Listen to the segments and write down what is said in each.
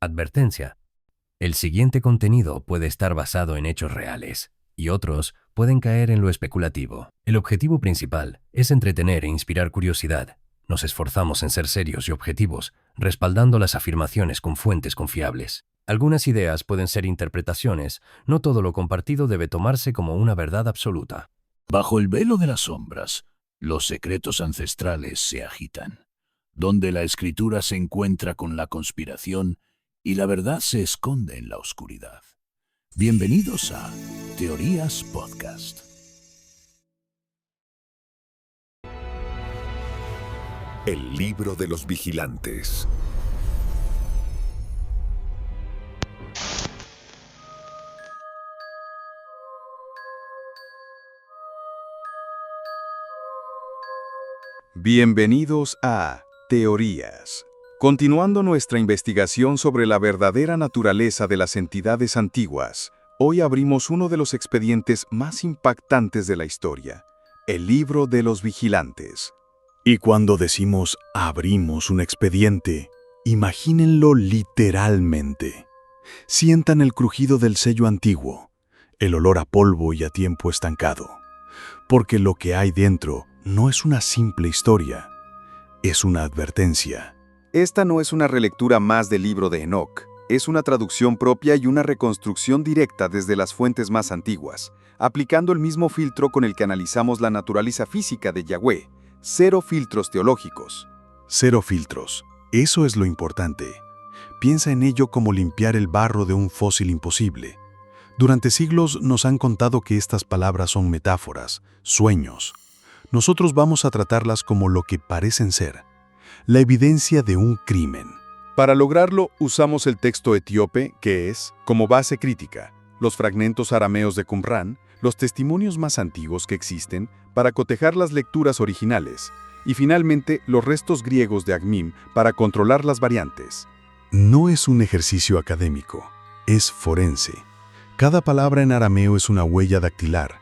Advertencia. El siguiente contenido puede estar basado en hechos reales, y otros pueden caer en lo especulativo. El objetivo principal es entretener e inspirar curiosidad. Nos esforzamos en ser serios y objetivos, respaldando las afirmaciones con fuentes confiables. Algunas ideas pueden ser interpretaciones, no todo lo compartido debe tomarse como una verdad absoluta. Bajo el velo de las sombras, los secretos ancestrales se agitan, donde la escritura se encuentra con la conspiración y la verdad se esconde en la oscuridad. Bienvenidos a Teorías Podcast. El libro de los vigilantes. Bienvenidos a Teorías. Continuando nuestra investigación sobre la verdadera naturaleza de las entidades antiguas, hoy abrimos uno de los expedientes más impactantes de la historia, el libro de los vigilantes. Y cuando decimos abrimos un expediente, imagínenlo literalmente. Sientan el crujido del sello antiguo, el olor a polvo y a tiempo estancado, porque lo que hay dentro no es una simple historia, es una advertencia. Esta no es una relectura más del libro de Enoch, es una traducción propia y una reconstrucción directa desde las fuentes más antiguas, aplicando el mismo filtro con el que analizamos la naturaleza física de Yahweh, 0 filtros teológicos. 0 filtros, eso es lo importante. Piensa en ello como limpiar el barro de un fósil imposible. Durante siglos nos han contado que estas palabras son metáforas, sueños. Nosotros vamos a tratarlas como lo que parecen ser, la evidencia de un crimen. Para lograrlo, usamos el texto etíope, que es, como base crítica, los fragmentos arameos de Qumrán, los testimonios más antiguos que existen, para cotejar las lecturas originales, y finalmente los restos griegos de Agmim para controlar las variantes. No es un ejercicio académico, es forense. Cada palabra en arameo es una huella dactilar.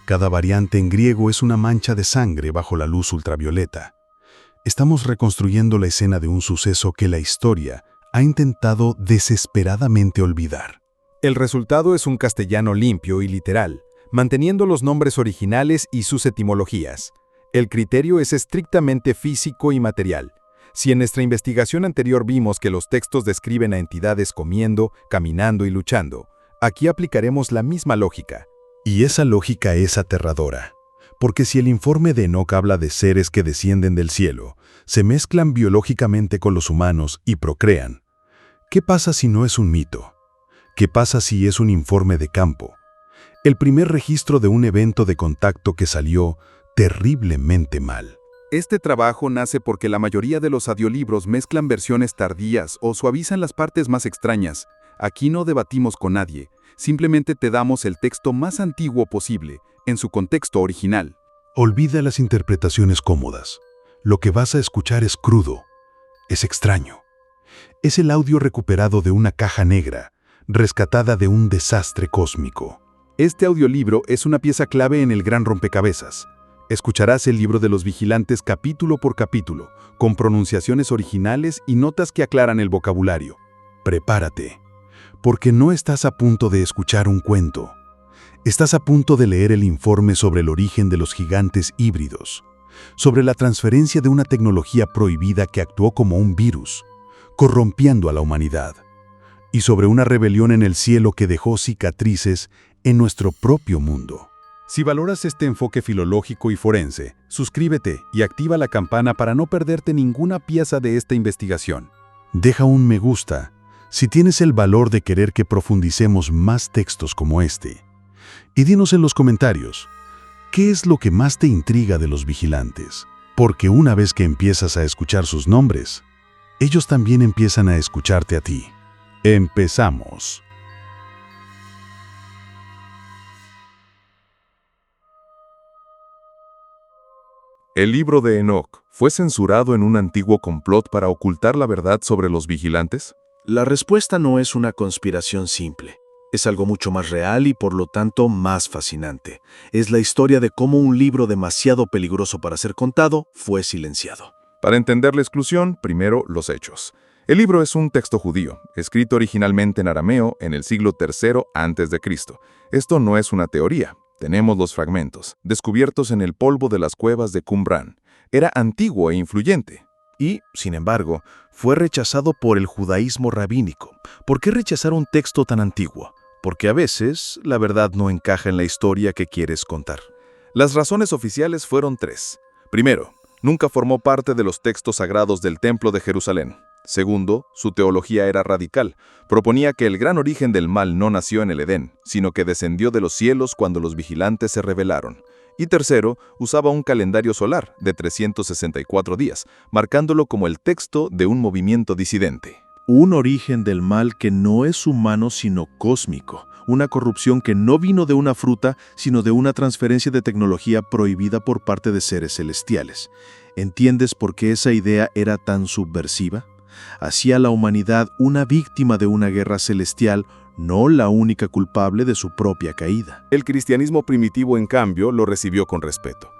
Cada variante en griego es una mancha de sangre bajo la luz ultravioleta. Estamos reconstruyendo la escena de un suceso que la historia ha intentado desesperadamente olvidar. El resultado es un castellano limpio y literal, manteniendo los nombres originales y sus etimologías. El criterio es estrictamente físico y material. Si en nuestra investigación anterior vimos que los textos describen a entidades comiendo, caminando y luchando, aquí aplicaremos la misma lógica. Y esa lógica es aterradora, porque si el informe de Enoch habla de seres que descienden del cielo, se mezclan biológicamente con los humanos y procrean, ¿qué pasa si no es un mito? ¿Qué pasa si es un informe de campo? El primer registro de un evento de contacto que salió terriblemente mal. Este trabajo nace porque la mayoría de los audiolibros mezclan versiones tardías o suavizan las partes más extrañas. Aquí no debatimos con nadie. Simplemente te damos el texto más antiguo posible, en su contexto original. Olvida las interpretaciones cómodas. Lo que vas a escuchar es crudo, es extraño. Es el audio recuperado de una caja negra, rescatada de un desastre cósmico. Este audiolibro es una pieza clave en el gran rompecabezas. Escucharás el libro de los vigilantes capítulo por capítulo, con pronunciaciones originales y notas que aclaran el vocabulario. Prepárate. Porque no estás a punto de escuchar un cuento. Estás a punto de leer el informe sobre el origen de los gigantes híbridos, sobre la transferencia de una tecnología prohibida que actuó como un virus, corrompiendo a la humanidad, y sobre una rebelión en el cielo que dejó cicatrices en nuestro propio mundo. Si valoras este enfoque filológico y forense, suscríbete y activa la campana para no perderte ninguna pieza de esta investigación. Deja un me gusta si tienes el valor de querer que profundicemos más textos como este. Y dinos en los comentarios, ¿qué es lo que más te intriga de los vigilantes? Porque una vez que empiezas a escuchar sus nombres, ellos también empiezan a escucharte a ti. Empezamos. El libro de Enoch fue censurado en un antiguo complot para ocultar la verdad sobre los vigilantes. La respuesta no es una conspiración simple. Es algo mucho más real y por lo tanto más fascinante. Es la historia de cómo un libro demasiado peligroso para ser contado fue silenciado. Para entender la exclusión, primero los hechos. El libro es un texto judío, escrito originalmente en arameo en el siglo III a.C. Esto no es una teoría. Tenemos los fragmentos, descubiertos en el polvo de las cuevas de Qumran. Era antiguo e influyente. Y, sin embargo, fue rechazado por el judaísmo rabínico. ¿Por qué rechazar un texto tan antiguo? Porque a veces la verdad no encaja en la historia que quieres contar. Las razones oficiales fueron 3. Primero, nunca formó parte de los textos sagrados del Templo de Jerusalén. Segundo, su teología era radical. Proponía que el gran origen del mal no nació en el Edén, sino que descendió de los cielos cuando los vigilantes se rebelaron. Y tercero, usaba un calendario solar de 364 días, marcándolo como el texto de un movimiento disidente. Un origen del mal que no es humano sino cósmico. Una corrupción que no vino de una fruta, sino de una transferencia de tecnología prohibida por parte de seres celestiales. ¿Entiendes por qué esa idea era tan subversiva? Hacía a la humanidad una víctima de una guerra celestial, no la única culpable de su propia caída. El cristianismo primitivo, en cambio, lo recibió con respeto.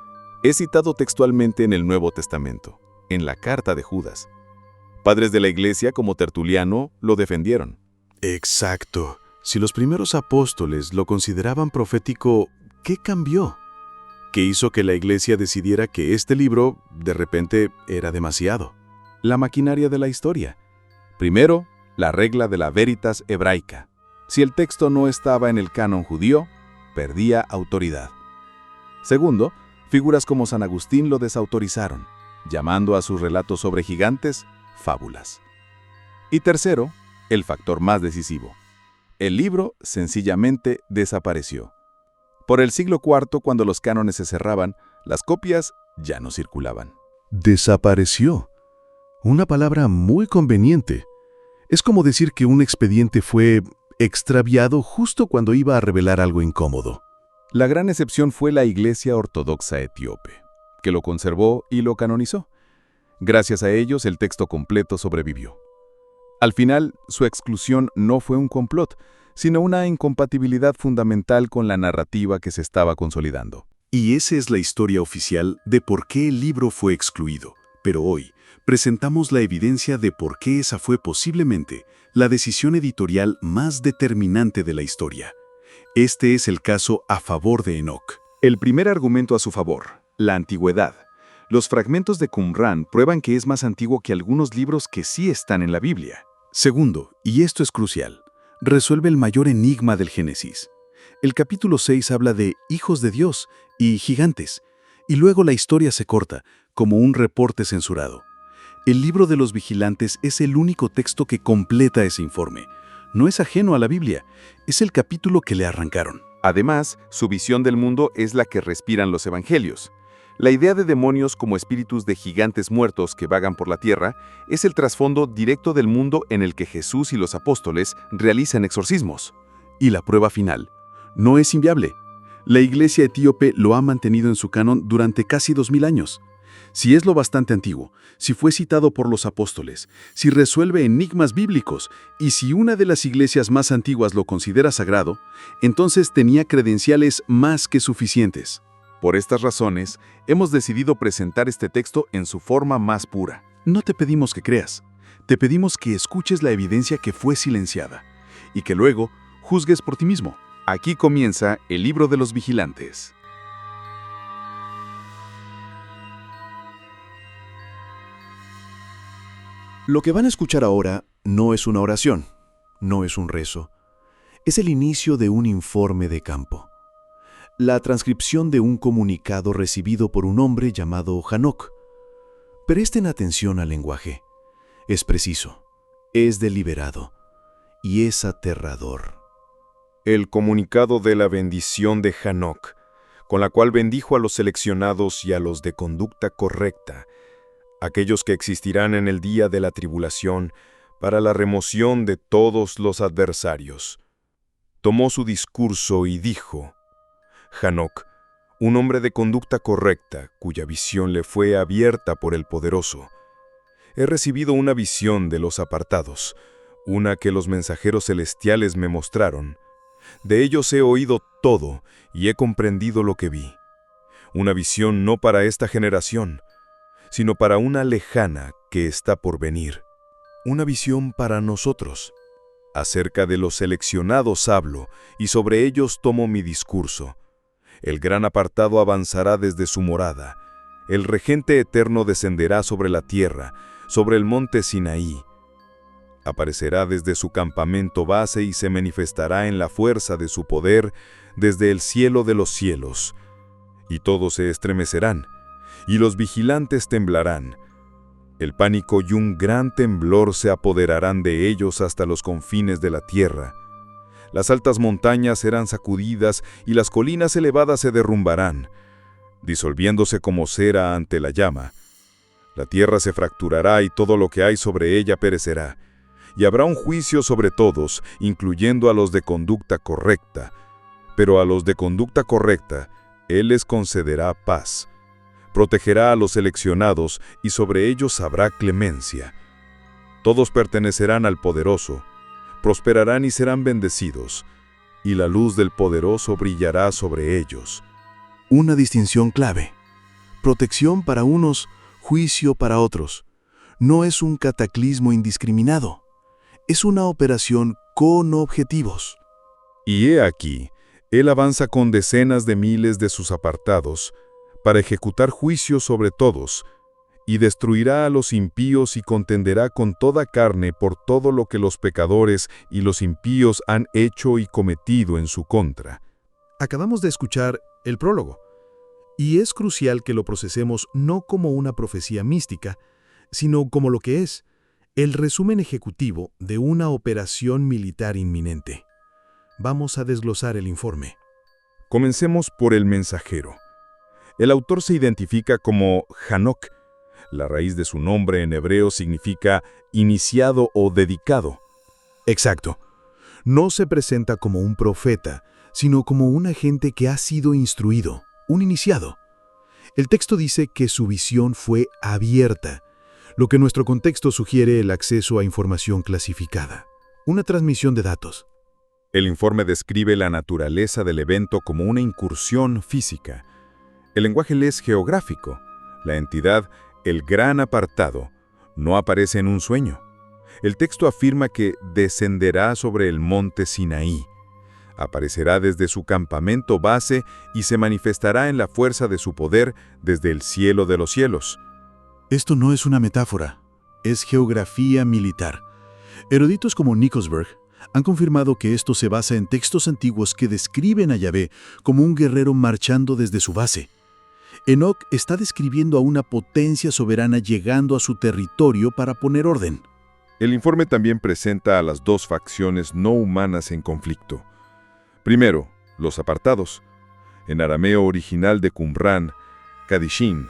Es citado textualmente en el Nuevo Testamento, en la Carta de Judas. Padres de la Iglesia, como Tertuliano, lo defendieron. Exacto. Si los primeros apóstoles lo consideraban profético, ¿qué cambió? ¿Qué hizo que la Iglesia decidiera que este libro, de repente, era demasiado? La maquinaria de la historia. Primero, la regla de la veritas hebraica. Si el texto no estaba en el canon judío, perdía autoridad. Segundo, figuras como San Agustín lo desautorizaron, llamando a sus relatos sobre gigantes fábulas. Y tercero, el factor más decisivo. El libro sencillamente desapareció. Por el siglo IV, cuando los cánones se cerraban, las copias ya no circulaban. Desapareció. Una palabra muy conveniente. Es como decir que un expediente fue extraviado justo cuando iba a revelar algo incómodo. La gran excepción fue la Iglesia Ortodoxa Etíope, que lo conservó y lo canonizó. Gracias a ellos, el texto completo sobrevivió. Al final, su exclusión no fue un complot, sino una incompatibilidad fundamental con la narrativa que se estaba consolidando. Y esa es la historia oficial de por qué el libro fue excluido. Pero hoy presentamos la evidencia de por qué esa fue posiblemente la decisión editorial más determinante de la historia. Este es el caso a favor de Enoch. El primer argumento a su favor, la antigüedad. Los fragmentos de Qumran prueban que es más antiguo que algunos libros que sí están en la Biblia. Segundo, y esto es crucial, resuelve el mayor enigma del Génesis. El capítulo 6 habla de hijos de Dios y gigantes, y luego la historia se corta, como un reporte censurado. El libro de los vigilantes es el único texto que completa ese informe. No es ajeno a la Biblia, es el capítulo que le arrancaron. Además, su visión del mundo es la que respiran los evangelios. La idea de demonios como espíritus de gigantes muertos que vagan por la tierra es el trasfondo directo del mundo en el que Jesús y los apóstoles realizan exorcismos. Y la prueba final, no es inviable. La Iglesia etíope lo ha mantenido en su canon durante casi 2000 años. Si es lo bastante antiguo, si fue citado por los apóstoles, si resuelve enigmas bíblicos y si una de las iglesias más antiguas lo considera sagrado, entonces tenía credenciales más que suficientes. Por estas razones, hemos decidido presentar este texto en su forma más pura. No te pedimos que creas, te pedimos que escuches la evidencia que fue silenciada y que luego juzgues por ti mismo. Aquí comienza el libro de los vigilantes. Lo que van a escuchar ahora no es una oración, no es un rezo. Es el inicio de un informe de campo. La transcripción de un comunicado recibido por un hombre llamado Hanoc. Presten atención al lenguaje. Es preciso, es deliberado y es aterrador. El comunicado de la bendición de Hanoc, con la cual bendijo a los seleccionados y a los de conducta correcta, aquellos que existirán en el día de la tribulación para la remoción de todos los adversarios. Tomó su discurso y dijo: Hanoc, un hombre de conducta correcta, cuya visión le fue abierta por el Poderoso. He recibido una visión de los apartados, una que los mensajeros celestiales me mostraron. De ellos he oído todo y he comprendido lo que vi. Una visión no para esta generación, sino para una lejana que está por venir. una visión para nosotros. Acerca de los seleccionados hablo, y sobre ellos tomo mi discurso. El gran apartado avanzará desde su morada. El regente eterno descenderá sobre la tierra, sobre el monte Sinaí. Aparecerá desde su campamento base y se manifestará en la fuerza de su poder desde el cielo de los cielos. Y todos se estremecerán, y los vigilantes temblarán. El pánico y un gran temblor se apoderarán de ellos hasta los confines de la tierra. Las altas montañas serán sacudidas y las colinas elevadas se derrumbarán, disolviéndose como cera ante la llama. La tierra se fracturará y todo lo que hay sobre ella perecerá. Y habrá un juicio sobre todos, incluyendo a los de conducta correcta. Pero a los de conducta correcta, Él les concederá paz. Protegerá a los seleccionados y sobre ellos habrá clemencia. Todos pertenecerán al poderoso, prosperarán y serán bendecidos, y la luz del poderoso brillará sobre ellos. Una distinción clave. Protección para unos, juicio para otros. No es un cataclismo indiscriminado. Es una operación con objetivos. Y he aquí, Él avanza con decenas de miles de sus apartados, para ejecutar juicio sobre todos, y destruirá a los impíos y contenderá con toda carne por todo lo que los pecadores y los impíos han hecho y cometido en su contra. Acabamos de escuchar el prólogo, y es crucial que lo procesemos no como una profecía mística, sino como lo que es, el resumen ejecutivo de una operación militar inminente. Vamos a desglosar el informe. Comencemos por el mensajero. El autor se identifica como Hanok. La raíz de su nombre en hebreo significa iniciado o dedicado. Exacto. No se presenta como un profeta, sino como un agente que ha sido instruido, un iniciado. El texto dice que su visión fue abierta, lo que en nuestro contexto sugiere el acceso a información clasificada, una transmisión de datos. El informe describe la naturaleza del evento como una incursión física. El lenguaje le es geográfico. La entidad, el gran apartado, no aparece en un sueño. El texto afirma que descenderá sobre el monte Sinaí. Aparecerá desde su campamento base y se manifestará en la fuerza de su poder desde el cielo de los cielos. Esto no es una metáfora, es geografía militar. Eruditos como Nikolsberg han confirmado que esto se basa en textos antiguos que describen a Yahvé como un guerrero marchando desde su base. Enoc está describiendo a una potencia soberana llegando a su territorio para poner orden. El informe también presenta a las dos facciones no humanas en conflicto. Primero, los apartados. En arameo original de Qumran, Kadishin,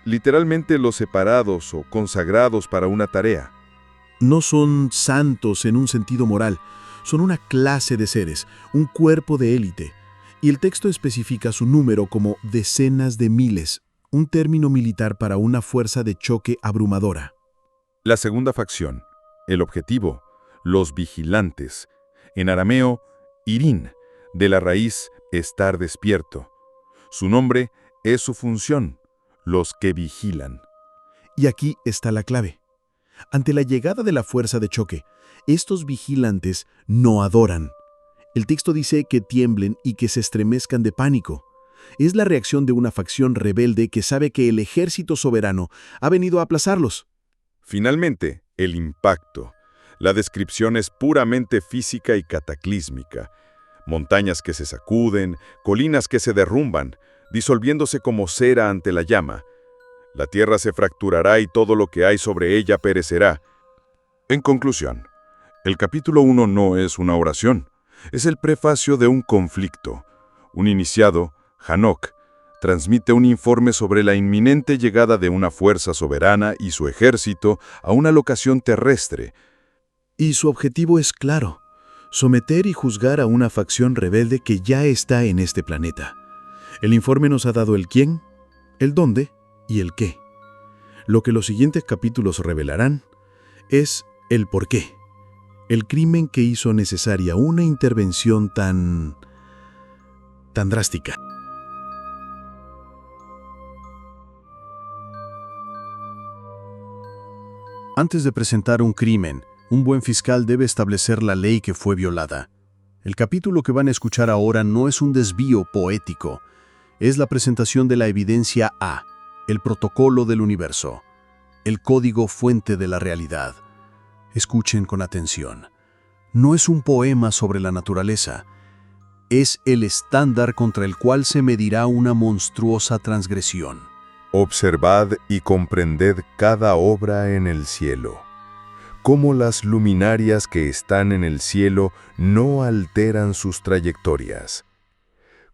literalmente los separados o consagrados para una tarea. No son santos en un sentido moral, son una clase de seres, un cuerpo de élite. Y el texto especifica su número como decenas de miles, un término militar para una fuerza de choque abrumadora. La segunda facción, el objetivo, los vigilantes. En arameo, Irín, de la raíz estar despierto. Su nombre es su función, los que vigilan. Y aquí está la clave. Ante la llegada de la fuerza de choque, estos vigilantes no adoran. El texto dice que tiemblen y que se estremezcan de pánico. Es la reacción de una facción rebelde que sabe que el ejército soberano ha venido a aplazarlos. Finalmente, el impacto. La descripción es puramente física y cataclísmica. Montañas que se sacuden, colinas que se derrumban, disolviéndose como cera ante la llama. La tierra se fracturará y todo lo que hay sobre ella perecerá. En conclusión, el capítulo 1 no es una oración, es el prefacio de un conflicto. Un iniciado, Hanok, transmite un informe sobre la inminente llegada de una fuerza soberana y su ejército a una locación terrestre. Y su objetivo es claro: someter y juzgar a una facción rebelde que ya está en este planeta. El informe nos ha dado el quién, el dónde y el qué. Lo que los siguientes capítulos revelarán es el por qué. El crimen que hizo necesaria una intervención tan drástica. Antes de presentar un crimen, un buen fiscal debe establecer la ley que fue violada. El capítulo que van a escuchar ahora no es un desvío poético, es la presentación de la evidencia A, el protocolo del universo, el código fuente de la realidad. Escuchen con atención. No es un poema sobre la naturaleza, es el estándar contra el cual se medirá una monstruosa transgresión. Observad y comprended cada obra en el cielo, cómo las luminarias que están en el cielo no alteran sus trayectorias,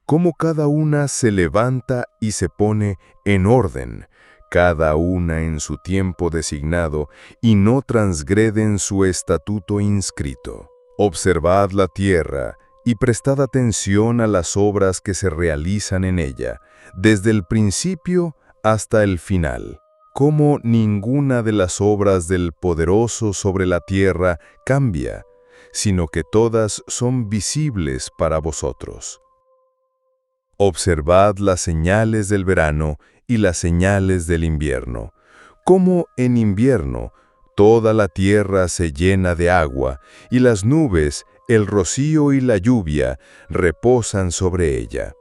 cómo cada una se levanta y se pone en orden, cada una en su tiempo designado, y no transgreden su estatuto inscrito. Observad la tierra y prestad atención a las obras que se realizan en ella, desde el principio hasta el final. Cómo ninguna de las obras del poderoso sobre la tierra cambia, sino que todas son visibles para vosotros. Observad las señales del verano y las señales del invierno, cómo en invierno toda la tierra se llena de agua, y las nubes, el rocío y la lluvia reposan sobre ella.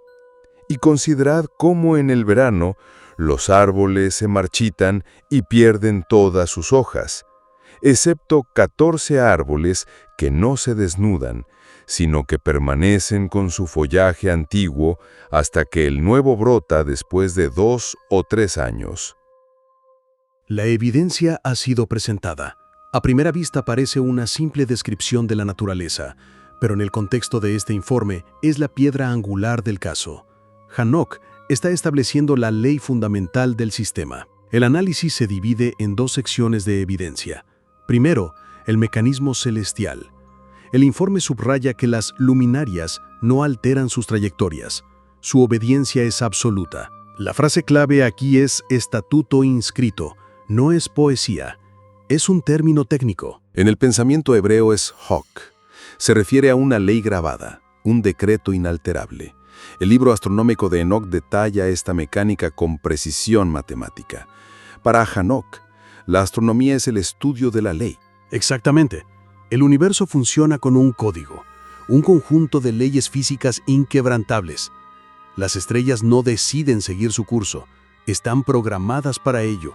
Y considerad cómo en el verano los árboles se marchitan y pierden todas sus hojas, excepto 14 árboles que no se desnudan, sino que permanecen con su follaje antiguo hasta que el nuevo brota después de 2 o 3 años. La evidencia ha sido presentada. A primera vista parece una simple descripción de la naturaleza, pero en el contexto de este informe es la piedra angular del caso. Hanok está estableciendo la ley fundamental del sistema. El análisis se divide en 2 secciones de evidencia. Primero, el mecanismo celestial. El informe subraya que las luminarias no alteran sus trayectorias. Su obediencia es absoluta. La frase clave aquí es estatuto inscrito. No es poesía. Es un término técnico. En el pensamiento hebreo es hok. Se refiere a una ley grabada, un decreto inalterable. El libro astronómico de Enoch detalla esta mecánica con precisión matemática. Para Hanok, la astronomía es el estudio de la ley. Exactamente. El universo funciona con un código, un conjunto de leyes físicas inquebrantables. Las estrellas no deciden seguir su curso, están programadas para ello.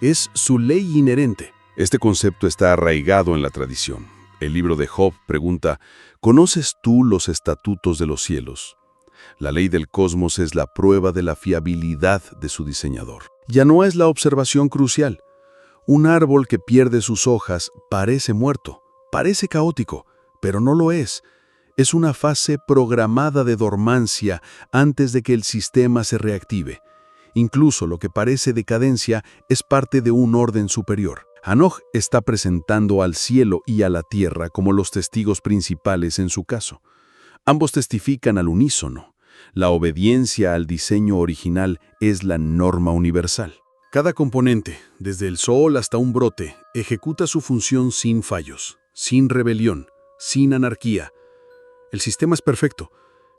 Es su ley inherente. Este concepto está arraigado en la tradición. El libro de Job pregunta, ¿conoces tú los estatutos de los cielos? La ley del cosmos es la prueba de la fiabilidad de su diseñador. Ya no es la observación crucial. Un árbol que pierde sus hojas parece muerto, parece caótico, pero no lo es. Es una fase programada de dormancia antes de que el sistema se reactive. Incluso lo que parece decadencia es parte de un orden superior. Hanok está presentando al cielo y a la tierra como los testigos principales en su caso. Ambos testifican al unísono. La obediencia al diseño original es la norma universal. Cada componente, desde el sol hasta un brote, ejecuta su función sin fallos, sin rebelión, sin anarquía. El sistema es perfecto,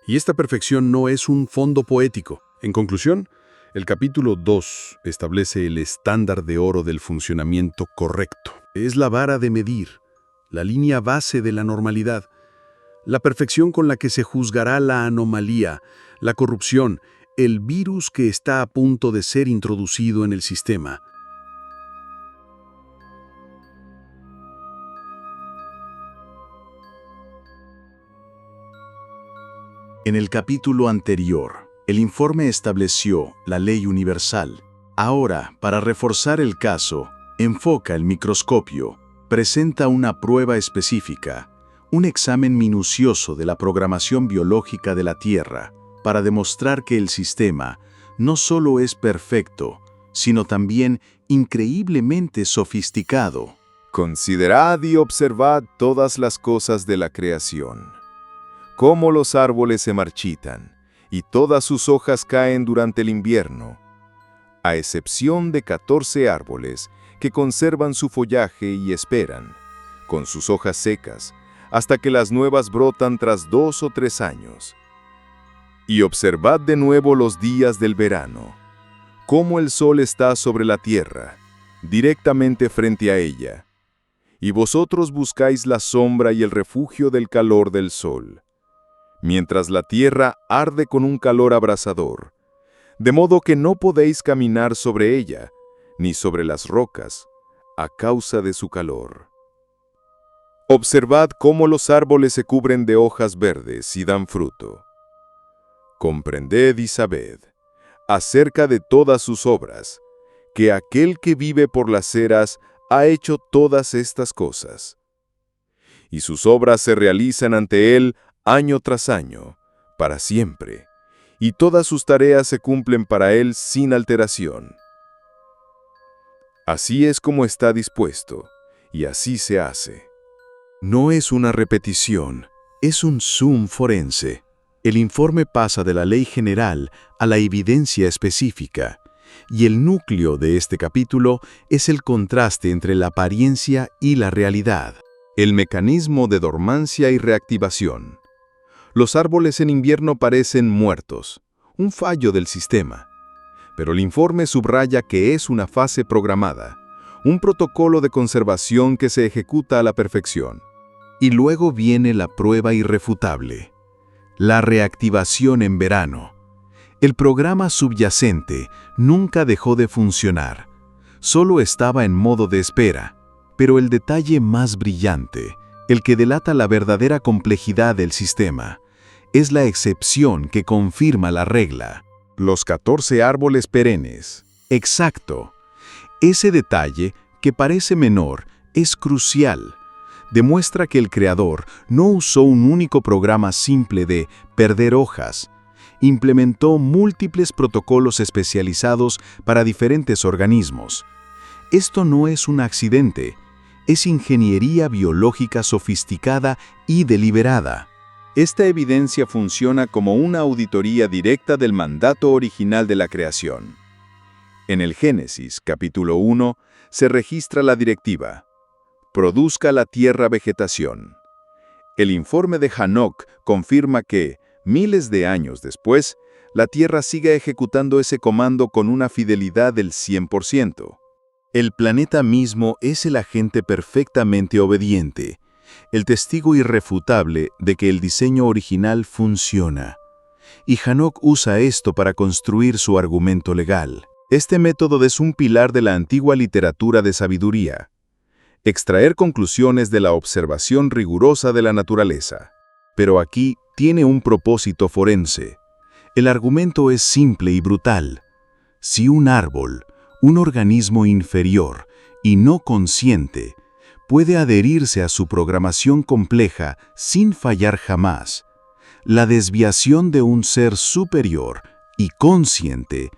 y esta perfección no es un fondo poético. En conclusión, el capítulo 2 establece el estándar de oro del funcionamiento correcto. Es la vara de medir, la línea base de la normalidad, la perfección con la que se juzgará la anomalía, la corrupción, el virus que está a punto de ser introducido en el sistema. En el capítulo anterior, el informe estableció la ley universal. Ahora, para reforzar el caso, enfoca el microscopio, presenta una prueba específica, un examen minucioso de la programación biológica de la Tierra, para demostrar que el sistema no solo es perfecto, sino también increíblemente sofisticado. Considerad y observad todas las cosas de la creación, cómo los árboles se marchitan, y todas sus hojas caen durante el invierno, a excepción de 14 árboles que conservan su follaje y esperan, con sus hojas secas, hasta que las nuevas brotan tras 2 o 3 años. Y observad de nuevo los días del verano, cómo el sol está sobre la tierra, directamente frente a ella. Y vosotros buscáis la sombra y el refugio del calor del sol, mientras la tierra arde con un calor abrasador, de modo que no podéis caminar sobre ella, ni sobre las rocas, a causa de su calor. Observad cómo los árboles se cubren de hojas verdes y dan fruto. Comprended y sabed, acerca de todas sus obras, que aquel que vive por las eras ha hecho todas estas cosas. Y sus obras se realizan ante él año tras año, para siempre, y todas sus tareas se cumplen para él sin alteración. Así es como está dispuesto, y así se hace. No es una repetición, es un zoom forense. El informe pasa de la ley general a la evidencia específica, y el núcleo de este capítulo es el contraste entre la apariencia y la realidad. El mecanismo de dormancia y reactivación. Los árboles en invierno parecen muertos, un fallo del sistema. Pero el informe subraya que es una fase programada, un protocolo de conservación que se ejecuta a la perfección. Y luego viene la prueba irrefutable, la reactivación en verano. El programa subyacente nunca dejó de funcionar, solo estaba en modo de espera. Pero el detalle más brillante, el que delata la verdadera complejidad del sistema, es la excepción que confirma la regla. Los 14 árboles perennes. Exacto. Ese detalle, que parece menor, es crucial. Demuestra que el creador no usó un único programa simple de perder hojas. Implementó múltiples protocolos especializados para diferentes organismos. Esto no es un accidente, es ingeniería biológica sofisticada y deliberada. Esta evidencia funciona como una auditoría directa del mandato original de la creación. En el Génesis, capítulo 1, se registra la directiva: produzca la tierra vegetación. El informe de Hanoc confirma que, miles de años después, la tierra sigue ejecutando ese comando con una fidelidad del 100%. El planeta mismo es el agente perfectamente obediente, el testigo irrefutable de que el diseño original funciona. Y Hanoc usa esto para construir su argumento legal. Este método es un pilar de la antigua literatura de sabiduría. Extraer conclusiones de la observación rigurosa de la naturaleza. Pero aquí tiene un propósito forense. El argumento es simple y brutal. Si un árbol, un organismo inferior y no consciente, puede adherirse a su programación compleja sin fallar jamás, la desviación de un ser superior y consciente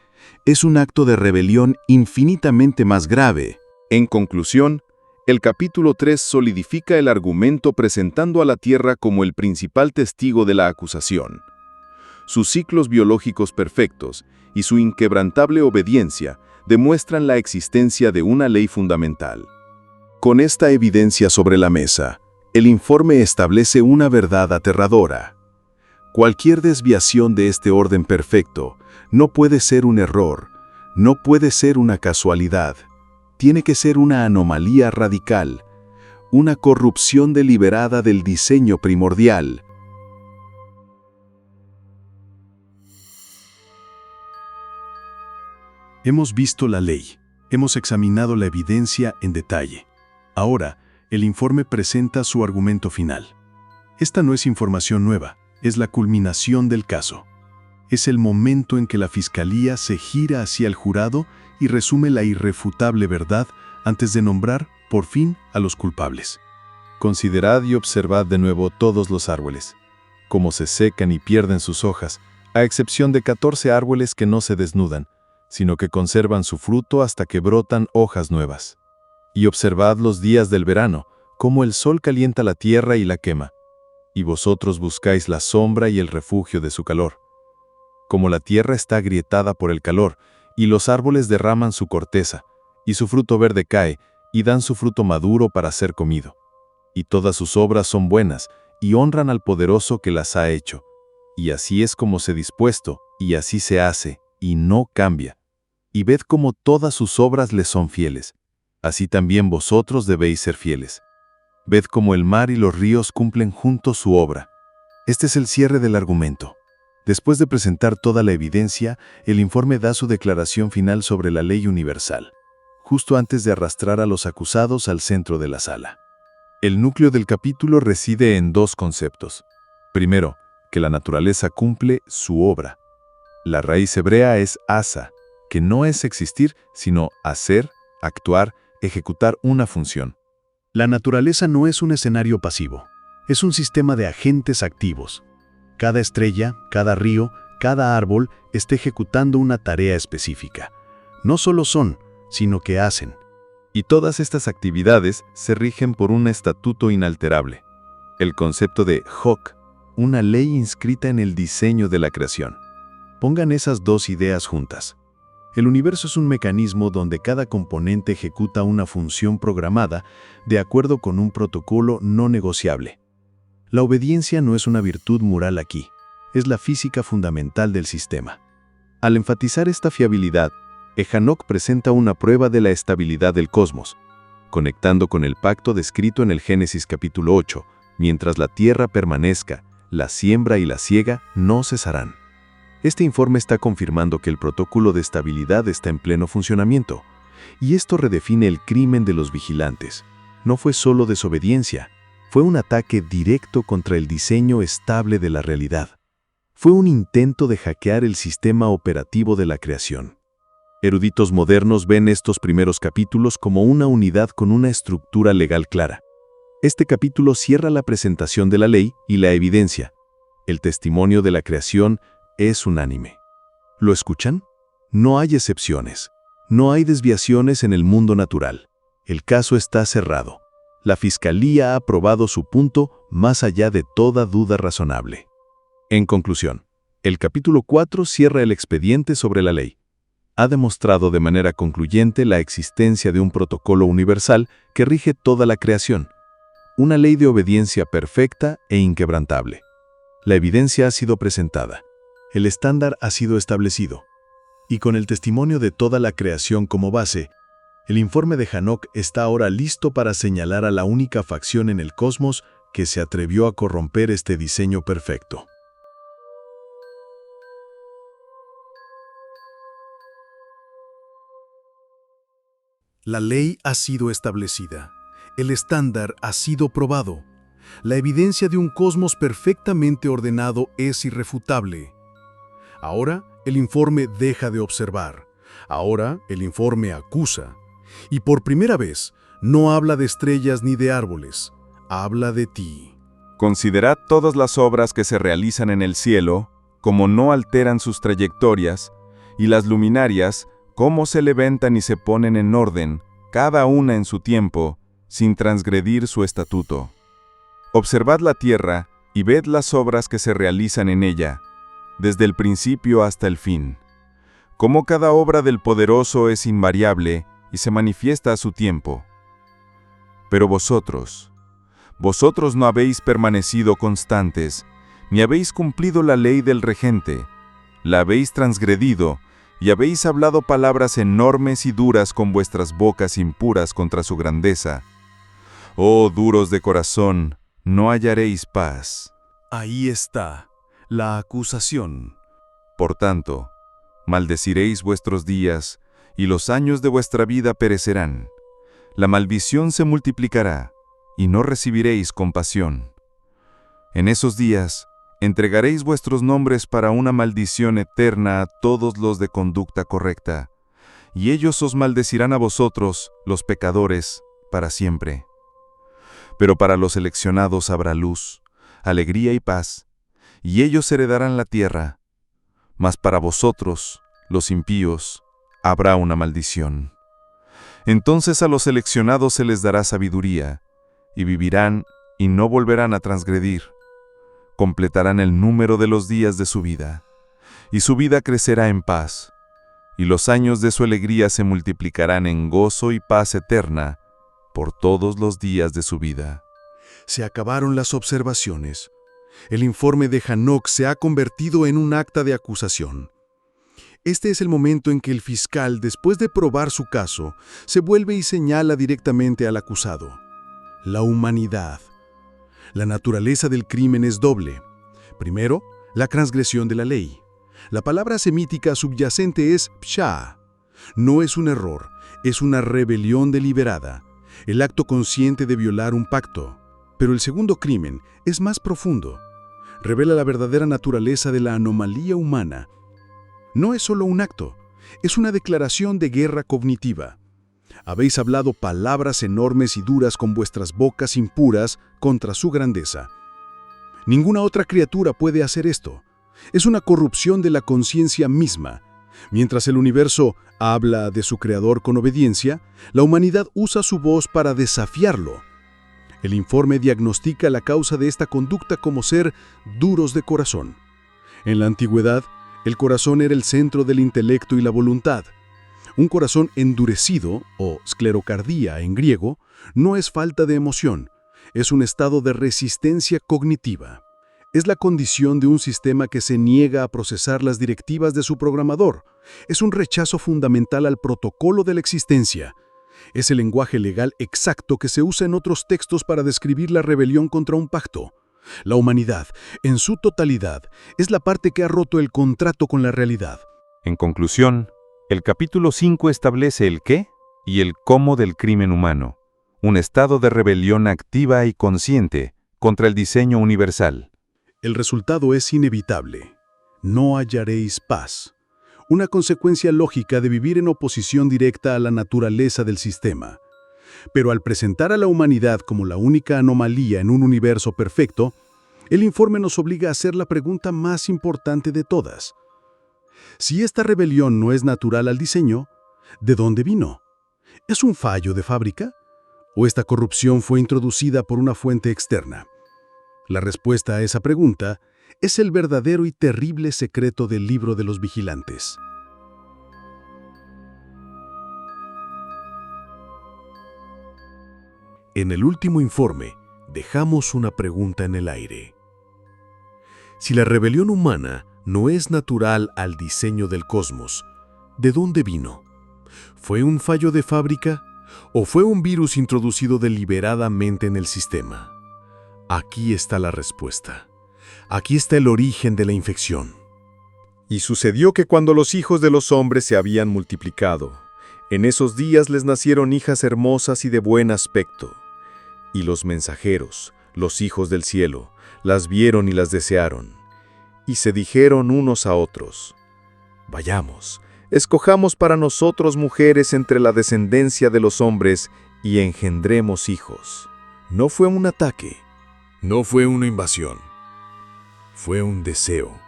es un acto de rebelión infinitamente más grave. En conclusión, el capítulo 3 solidifica el argumento presentando a la Tierra como el principal testigo de la acusación. Sus ciclos biológicos perfectos y su inquebrantable obediencia demuestran la existencia de una ley fundamental. Con esta evidencia sobre la mesa, el informe establece una verdad aterradora. Cualquier desviación de este orden perfecto no puede ser un error, no puede ser una casualidad. Tiene que ser una anomalía radical, una corrupción deliberada del diseño primordial. Hemos visto la ley, hemos examinado la evidencia en detalle. Ahora, el informe presenta su argumento final. Esta no es información nueva, es la culminación del caso. Es el momento en que la Fiscalía se gira hacia el jurado y resume la irrefutable verdad antes de nombrar, por fin, a los culpables. Considerad y observad de nuevo todos los árboles, cómo se secan y pierden sus hojas, a excepción de 14 árboles que no se desnudan, sino que conservan su fruto hasta que brotan hojas nuevas. Y observad los días del verano, cómo el sol calienta la tierra y la quema, y vosotros buscáis la sombra y el refugio de su calor. Como la tierra está agrietada por el calor, y los árboles derraman su corteza, y su fruto verde cae, y dan su fruto maduro para ser comido. Y todas sus obras son buenas, y honran al poderoso que las ha hecho. Y así es como se ha dispuesto, y así se hace, y no cambia. Y ved cómo todas sus obras le son fieles, Así también vosotros debéis ser fieles. Ved cómo el mar y los ríos cumplen juntos su obra. Este es el cierre del argumento. Después de presentar toda la evidencia, el informe da su declaración final sobre la ley universal, justo antes de arrastrar a los acusados al centro de la sala. El núcleo del capítulo reside en dos conceptos. Primero, que la naturaleza cumple su obra. La raíz hebrea es asa, que no es existir, sino hacer, actuar, ejecutar una función. La naturaleza no es un escenario pasivo, es un sistema de agentes activos. Cada estrella, cada río, cada árbol está ejecutando una tarea específica. No solo son, sino que hacen. Y todas estas actividades se rigen por un estatuto inalterable. El concepto de Hok, una ley inscrita en el diseño de la creación. Pongan esas dos ideas juntas. El universo es un mecanismo donde cada componente ejecuta una función programada de acuerdo con un protocolo no negociable. La obediencia no es una virtud moral aquí, es la física fundamental del sistema. Al enfatizar esta fiabilidad, Ejanoc presenta una prueba de la estabilidad del cosmos, conectando con el pacto descrito en el Génesis capítulo 8, mientras la tierra permanezca, la siembra y la siega no cesarán. Este informe está confirmando que el protocolo de estabilidad está en pleno funcionamiento, y esto redefine el crimen de los vigilantes. No fue solo desobediencia, fue un ataque directo contra el diseño estable de la realidad. Fue un intento de hackear el sistema operativo de la creación. Eruditos modernos ven estos primeros capítulos como una unidad con una estructura legal clara. Este capítulo cierra la presentación de la ley y la evidencia. El testimonio de la creación es unánime. ¿Lo escuchan? No hay excepciones. No hay desviaciones en el mundo natural. El caso está cerrado. La Fiscalía ha probado su punto más allá de toda duda razonable. En conclusión, el capítulo 4 cierra el expediente sobre la ley. Ha demostrado de manera concluyente la existencia de un protocolo universal que rige toda la creación. Una ley de obediencia perfecta e inquebrantable. La evidencia ha sido presentada. El estándar ha sido establecido. Y con el testimonio de toda la creación como base, el informe de Ejanoc está ahora listo para señalar a la única facción en el cosmos que se atrevió a corromper este diseño perfecto. La ley ha sido establecida. El estándar ha sido probado. La evidencia de un cosmos perfectamente ordenado es irrefutable. Ahora, el informe deja de observar. Ahora, el informe acusa. Y por primera vez, no habla de estrellas ni de árboles. Habla de ti. Considerad todas las obras que se realizan en el cielo, como no alteran sus trayectorias, y las luminarias, cómo se levantan y se ponen en orden, cada una en su tiempo, sin transgredir su estatuto. Observad la tierra y ved las obras que se realizan en ella, desde el principio hasta el fin. Cómo cada obra del Poderoso es invariable y se manifiesta a su tiempo. Pero vosotros no habéis permanecido constantes, ni habéis cumplido la ley del regente, la habéis transgredido, y habéis hablado palabras enormes y duras con vuestras bocas impuras contra su grandeza. Oh duros de corazón, no hallaréis paz. Ahí está, la acusación. Por tanto, maldeciréis vuestros días, y los años de vuestra vida perecerán. La maldición se multiplicará, y no recibiréis compasión. En esos días, entregaréis vuestros nombres para una maldición eterna a todos los de conducta correcta, y ellos os maldecirán a vosotros, los pecadores, para siempre. Pero para los seleccionados habrá luz, alegría y paz, y ellos heredarán la tierra. Mas para vosotros, los impíos, habrá una maldición. Entonces a los seleccionados se les dará sabiduría, y vivirán y no volverán a transgredir. Completarán el número de los días de su vida, y su vida crecerá en paz, y los años de su alegría se multiplicarán en gozo y paz eterna por todos los días de su vida. Se acabaron las observaciones. El informe de Ejanoc se ha convertido en un acta de acusación. Este es el momento en que el fiscal, después de probar su caso, se vuelve y señala directamente al acusado. La humanidad. La naturaleza del crimen es doble. Primero, la transgresión de la ley. La palabra semítica subyacente es psha. No es un error, es una rebelión deliberada, el acto consciente de violar un pacto. Pero el segundo crimen es más profundo. Revela la verdadera naturaleza de la anomalía humana. No es solo un acto, es una declaración de guerra cognitiva. Habéis hablado palabras enormes y duras con vuestras bocas impuras contra su grandeza. Ninguna otra criatura puede hacer esto. Es una corrupción de la conciencia misma. Mientras el universo habla de su creador con obediencia, la humanidad usa su voz para desafiarlo. El informe diagnostica la causa de esta conducta como ser duros de corazón. En la antigüedad, el corazón era el centro del intelecto y la voluntad. Un corazón endurecido, o sclerocardía en griego, no es falta de emoción, es un estado de resistencia cognitiva. Es la condición de un sistema que se niega a procesar las directivas de su programador. Es un rechazo fundamental al protocolo de la existencia. Es el lenguaje legal exacto que se usa en otros textos para describir la rebelión contra un pacto. La humanidad, en su totalidad, es la parte que ha roto el contrato con la realidad. En conclusión, el capítulo 5 establece el qué y el cómo del crimen humano, un estado de rebelión activa y consciente contra el diseño universal. El resultado es inevitable. No hallaréis paz. Una consecuencia lógica de vivir en oposición directa a la naturaleza del sistema. Pero al presentar a la humanidad como la única anomalía en un universo perfecto, el informe nos obliga a hacer la pregunta más importante de todas. Si esta rebelión no es natural al diseño, ¿de dónde vino? ¿Es un fallo de fábrica? ¿O esta corrupción fue introducida por una fuente externa? La respuesta a esa pregunta es el verdadero y terrible secreto del libro de los vigilantes. En el último informe, dejamos una pregunta en el aire. Si la rebelión humana no es natural al diseño del cosmos, ¿de dónde vino? ¿Fue un fallo de fábrica o fue un virus introducido deliberadamente en el sistema? Aquí está la respuesta. Aquí está el origen de la infección. Y sucedió que cuando los hijos de los hombres se habían multiplicado, en esos días les nacieron hijas hermosas y de buen aspecto. Y los mensajeros, los hijos del cielo, las vieron y las desearon. Y se dijeron unos a otros: vayamos, escojamos para nosotros mujeres entre la descendencia de los hombres y engendremos hijos. No fue un ataque, no fue una invasión, fue un deseo.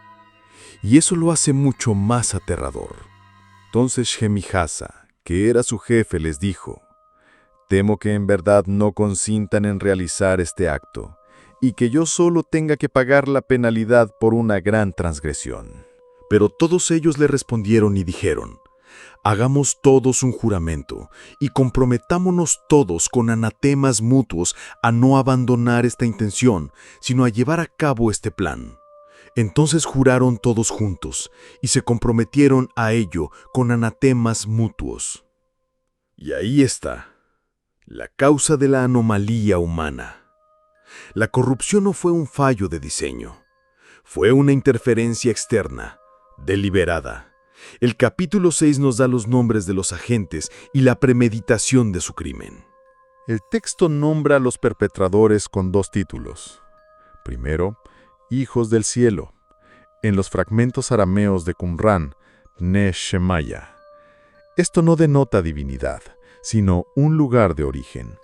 Y eso lo hace mucho más aterrador. Entonces Shemijasa, que era su jefe, les dijo: temo que en verdad no consintan en realizar este acto, y que yo solo tenga que pagar la penalidad por una gran transgresión. Pero todos ellos le respondieron y dijeron: hagamos todos un juramento, y comprometámonos todos con anatemas mutuos a no abandonar esta intención, sino a llevar a cabo este plan. Entonces juraron todos juntos, y se comprometieron a ello con anatemas mutuos. Y ahí está, la causa de la anomalía humana. La corrupción no fue un fallo de diseño, fue una interferencia externa, deliberada. El capítulo 6 nos da los nombres de los agentes y la premeditación de su crimen. El texto nombra a los perpetradores con dos títulos. Primero, hijos del cielo. En los fragmentos arameos de Qumran, Bnei Shemaya. Esto no denota divinidad, sino un lugar de origen.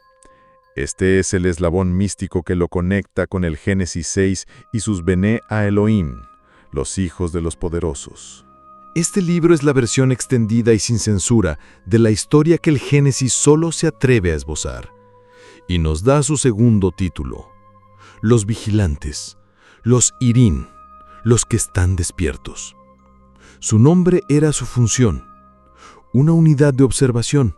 Este es el eslabón místico que lo conecta con el Génesis 6 y sus Bene a Elohim, los hijos de los poderosos. Este libro es la versión extendida y sin censura de la historia que el Génesis solo se atreve a esbozar. Y nos da su segundo título: Los vigilantes, los Irín, los que están despiertos. Su nombre era su función, una unidad de observación,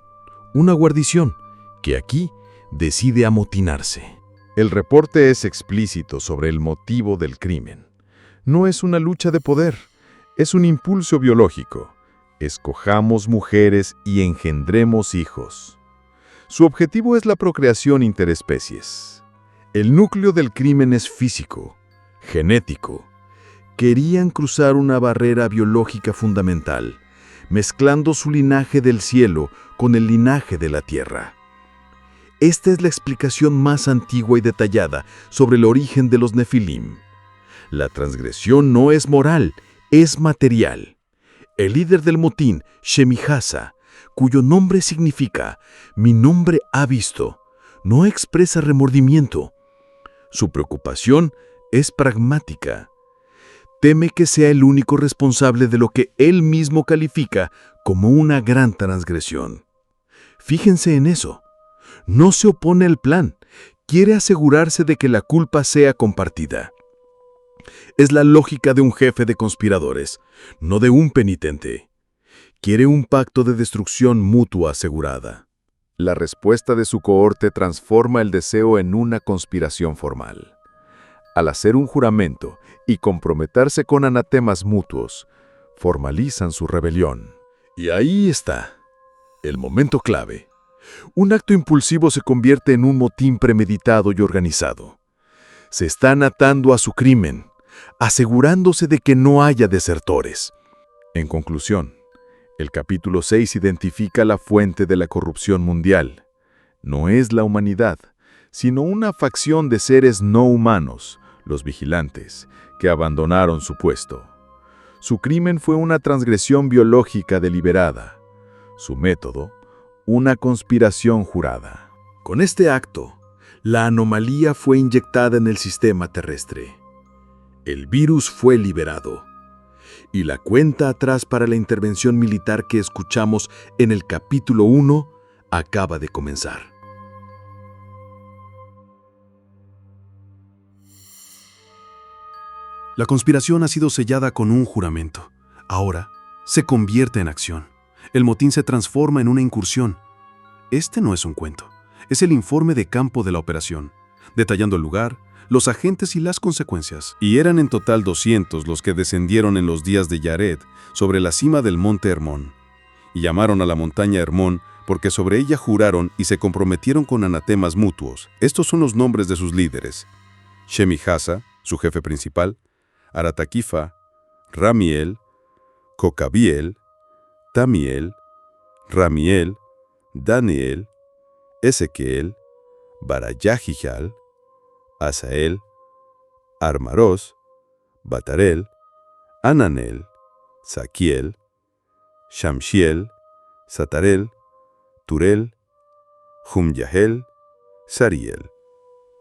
una guarnición, que aquí decide amotinarse. El reporte es explícito sobre el motivo del crimen. No es una lucha de poder, es un impulso biológico, escojamos mujeres y engendremos hijos. Su objetivo es la procreación interespecies. El núcleo del crimen es físico, genético. Querían cruzar una barrera biológica fundamental, mezclando su linaje del cielo con el linaje de la tierra. Esta es la explicación más antigua y detallada sobre el origen de los Nefilim. La transgresión no es moral, es material. El líder del motín, Shemihasa, cuyo nombre significa «mi nombre ha visto», no expresa remordimiento. Su preocupación es pragmática. Teme que sea el único responsable de lo que él mismo califica como una gran transgresión. Fíjense en eso. No se opone al plan, quiere asegurarse de que la culpa sea compartida. Es la lógica de un jefe de conspiradores, no de un penitente. Quiere un pacto de destrucción mutua asegurada. La respuesta de su cohorte transforma el deseo en una conspiración formal. Al hacer un juramento y comprometerse con anatemas mutuos, formalizan su rebelión. Y ahí está, el momento clave. Un acto impulsivo se convierte en un motín premeditado y organizado. Se están atando a su crimen, asegurándose de que no haya desertores. En conclusión, el capítulo 6 identifica la fuente de la corrupción mundial. No es la humanidad, sino una facción de seres no humanos, los vigilantes, que abandonaron su puesto. Su crimen fue una transgresión biológica deliberada. Su método, una conspiración jurada. Con este acto, la anomalía fue inyectada en el sistema terrestre. El virus fue liberado. Y la cuenta atrás para la intervención militar que escuchamos en el capítulo 1 acaba de comenzar. La conspiración ha sido sellada con un juramento. Ahora se convierte en acción. El motín se transforma en una incursión. Este no es un cuento, es el informe de campo de la operación, detallando el lugar, los agentes y las consecuencias. Y eran en total 200 los que descendieron en los días de Yared sobre la cima del monte Hermón. Y llamaron a la montaña Hermón porque sobre ella juraron y se comprometieron con anatemas mutuos. Estos son los nombres de sus líderes: Shemihasa, su jefe principal, Aratakifa, Ramiel, Cocabiel, Tamiel, Ramiel, Daniel, Ezequiel, Barayahijal, Asael, Armaros, Batarel, Ananel, Saquiel, Shamshiel, Satarel, Turel, Jumyahel, Sariel.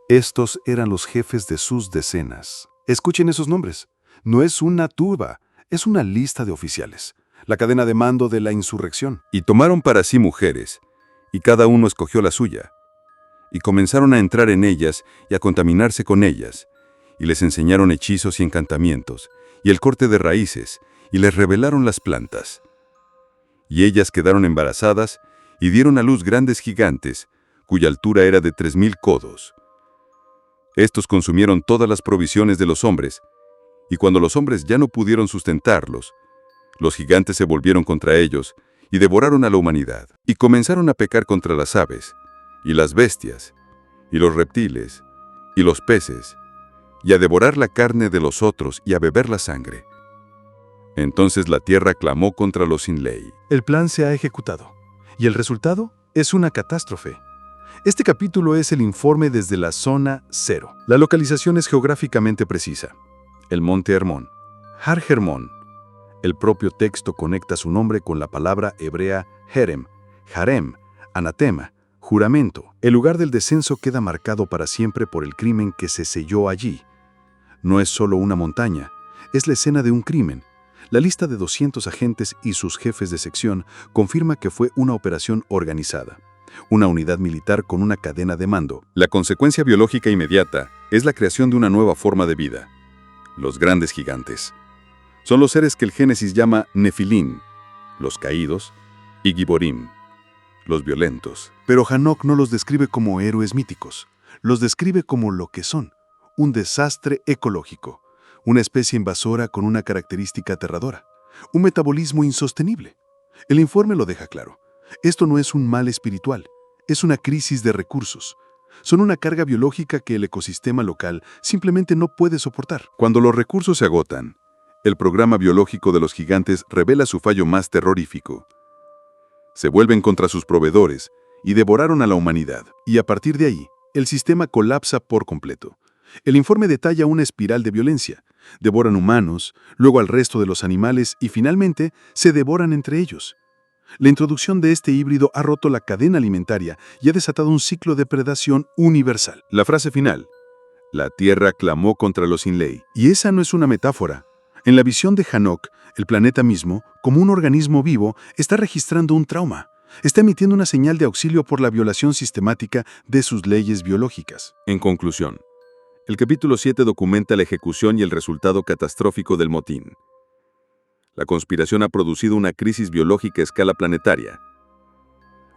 Estos eran los jefes de sus decenas. Escuchen esos nombres. No es una turba, es una lista de oficiales. La cadena de mando de la insurrección. Y tomaron para sí mujeres, y cada uno escogió la suya. Y comenzaron a entrar en ellas y a contaminarse con ellas, y les enseñaron hechizos y encantamientos, y el corte de raíces, y les revelaron las plantas. Y ellas quedaron embarazadas, y dieron a luz grandes gigantes, cuya altura era de 3000 codos. Estos consumieron todas las provisiones de los hombres, y cuando los hombres ya no pudieron sustentarlos, los gigantes se volvieron contra ellos y devoraron a la humanidad, y comenzaron a pecar contra las aves, y las bestias, y los reptiles, y los peces, y a devorar la carne de los otros y a beber la sangre. Entonces la tierra clamó contra los sin ley. El plan se ha ejecutado, y el resultado es una catástrofe. Este capítulo es el informe desde la zona 0. La localización es geográficamente precisa. El monte Hermón, Har Hermón. El propio texto conecta su nombre con la palabra hebrea Herem, Harem, anatema, juramento. El lugar del descenso queda marcado para siempre por el crimen que se selló allí. No es solo una montaña, es la escena de un crimen. La lista de 200 agentes y sus jefes de sección confirma que fue una operación organizada. Una unidad militar con una cadena de mando. La consecuencia biológica inmediata es la creación de una nueva forma de vida. Los grandes gigantes. Son los seres que el Génesis llama Nefilim, los caídos, y Giborim, los violentos. Pero Hanok no los describe como héroes míticos. Los describe como lo que son: un desastre ecológico, una especie invasora con una característica aterradora, un metabolismo insostenible. El informe lo deja claro. Esto no es un mal espiritual, es una crisis de recursos. Son una carga biológica que el ecosistema local simplemente no puede soportar. Cuando los recursos se agotan, el programa biológico de los gigantes revela su fallo más terrorífico. Se vuelven contra sus proveedores y devoraron a la humanidad. Y a partir de ahí, el sistema colapsa por completo. El informe detalla una espiral de violencia. Devoran humanos, luego al resto de los animales y finalmente se devoran entre ellos. La introducción de este híbrido ha roto la cadena alimentaria y ha desatado un ciclo de predación universal. La frase final: la tierra clamó contra los Inley. Y esa no es una metáfora. En la visión de Hanok, el planeta mismo, como un organismo vivo, está registrando un trauma. Está emitiendo una señal de auxilio por la violación sistemática de sus leyes biológicas. En conclusión, el capítulo 7 documenta la ejecución y el resultado catastrófico del motín. La conspiración ha producido una crisis biológica a escala planetaria.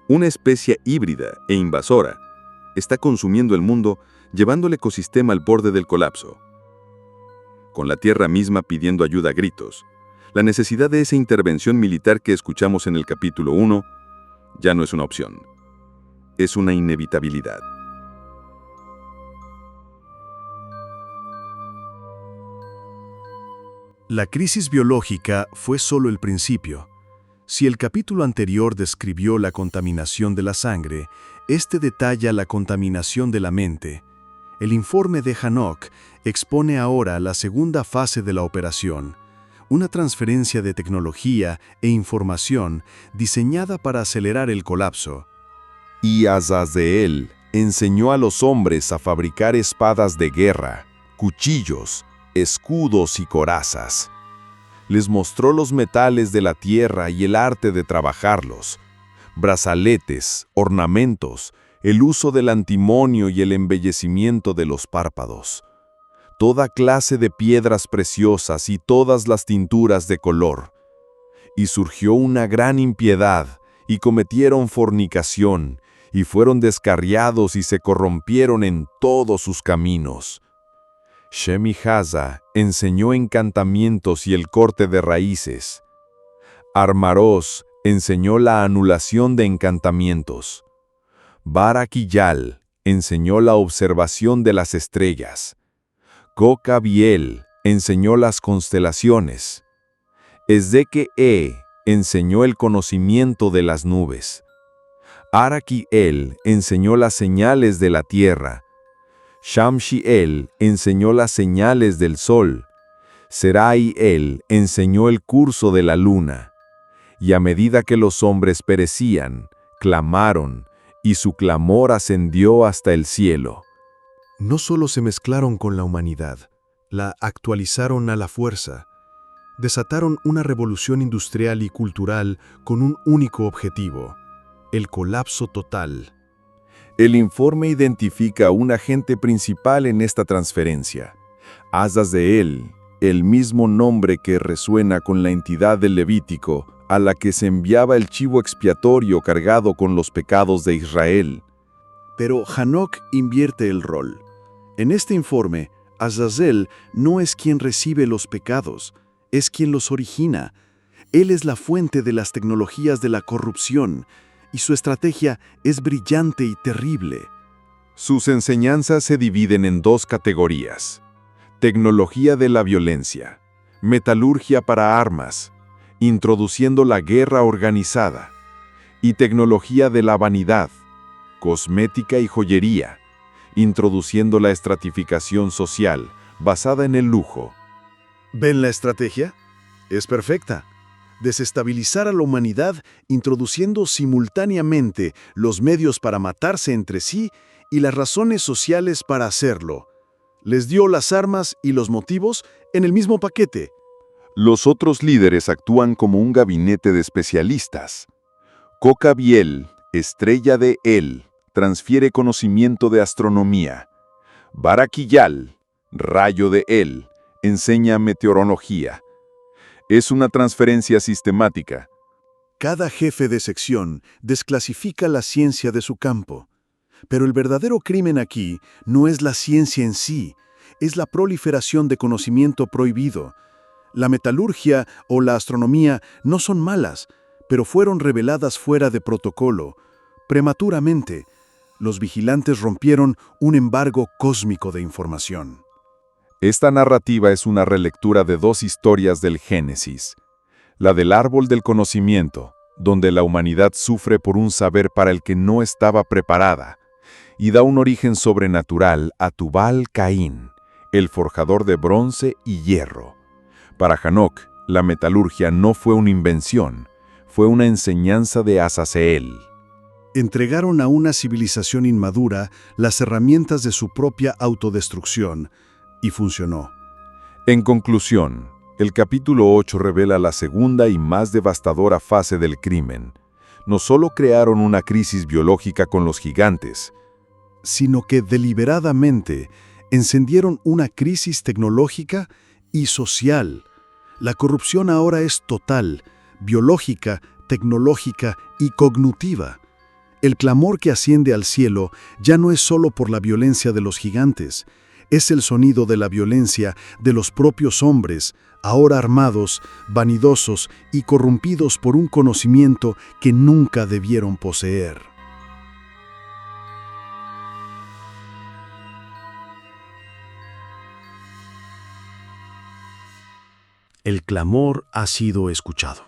Una especie híbrida e invasora está consumiendo el mundo, llevando el ecosistema al borde del colapso. Con la Tierra misma pidiendo ayuda a gritos, la necesidad de esa intervención militar que escuchamos en el capítulo 1 ya no es una opción. Es una inevitabilidad. La crisis biológica fue solo el principio. Si el capítulo anterior describió la contaminación de la sangre, este detalla la contaminación de la mente. El informe de Hanok expone ahora la segunda fase de la operación, una transferencia de tecnología e información diseñada para acelerar el colapso. Y Azazeel enseñó a los hombres a fabricar espadas de guerra, cuchillos, escudos y corazas. Les mostró los metales de la tierra y el arte de trabajarlos, brazaletes, ornamentos, el uso del antimonio y el embellecimiento de los párpados, toda clase de piedras preciosas y todas las tinturas de color. Y surgió una gran impiedad, y cometieron fornicación, y fueron descarriados y se corrompieron en todos sus caminos. Shemi-Haza enseñó encantamientos y el corte de raíces. Armaros enseñó la anulación de encantamientos. Barak-Yal enseñó la observación de las estrellas. Kokabiel enseñó las constelaciones. Ezeke-E enseñó el conocimiento de las nubes. Araki-El enseñó las señales de la tierra. Shamshi-El enseñó las señales del sol. Serai-El enseñó el curso de la luna. Y a medida que los hombres perecían, clamaron, y su clamor ascendió hasta el cielo. No solo se mezclaron con la humanidad, la actualizaron a la fuerza. Desataron una revolución industrial y cultural con un único objetivo: el colapso total. El informe identifica a un agente principal en esta transferencia, Azazeel, el mismo nombre que resuena con la entidad del Levítico, a la que se enviaba el chivo expiatorio cargado con los pecados de Israel. Pero Hanok invierte el rol. En este informe, Azazel no es quien recibe los pecados, es quien los origina. Él es la fuente de las tecnologías de la corrupción, y su estrategia es brillante y terrible. Sus enseñanzas se dividen en dos categorías: tecnología de la violencia, metalurgia para armas, introduciendo la guerra organizada, y tecnología de la vanidad, cosmética y joyería, introduciendo la estratificación social basada en el lujo. ¿Ven la estrategia? Es perfecta. Desestabilizar a la humanidad introduciendo simultáneamente los medios para matarse entre sí y las razones sociales para hacerlo. Les dio las armas y los motivos en el mismo paquete. Los otros líderes actúan como un gabinete de especialistas. Kokabiel, estrella de El, transfiere conocimiento de astronomía. Barak-Yal, rayo de El, enseña meteorología. Es una transferencia sistemática. Cada jefe de sección desclasifica la ciencia de su campo. Pero el verdadero crimen aquí no es la ciencia en sí, es la proliferación de conocimiento prohibido. La metalurgia o la astronomía no son malas, pero fueron reveladas fuera de protocolo. Prematuramente, los vigilantes rompieron un embargo cósmico de información. Esta narrativa es una relectura de dos historias del Génesis. La del árbol del conocimiento, donde la humanidad sufre por un saber para el que no estaba preparada, y da un origen sobrenatural a Tubal-Caín, el forjador de bronce y hierro. Para Hanoc, la metalurgia no fue una invención, fue una enseñanza de Azazeel. Entregaron a una civilización inmadura las herramientas de su propia autodestrucción, y funcionó. En conclusión, el capítulo 8 revela la segunda y más devastadora fase del crimen. No solo crearon una crisis biológica con los gigantes, sino que deliberadamente encendieron una crisis tecnológica y social. La corrupción ahora es total, biológica, tecnológica y cognitiva. El clamor que asciende al cielo ya no es solo por la violencia de los gigantes, es el sonido de la violencia de los propios hombres, ahora armados, vanidosos y corrompidos por un conocimiento que nunca debieron poseer. El clamor ha sido escuchado.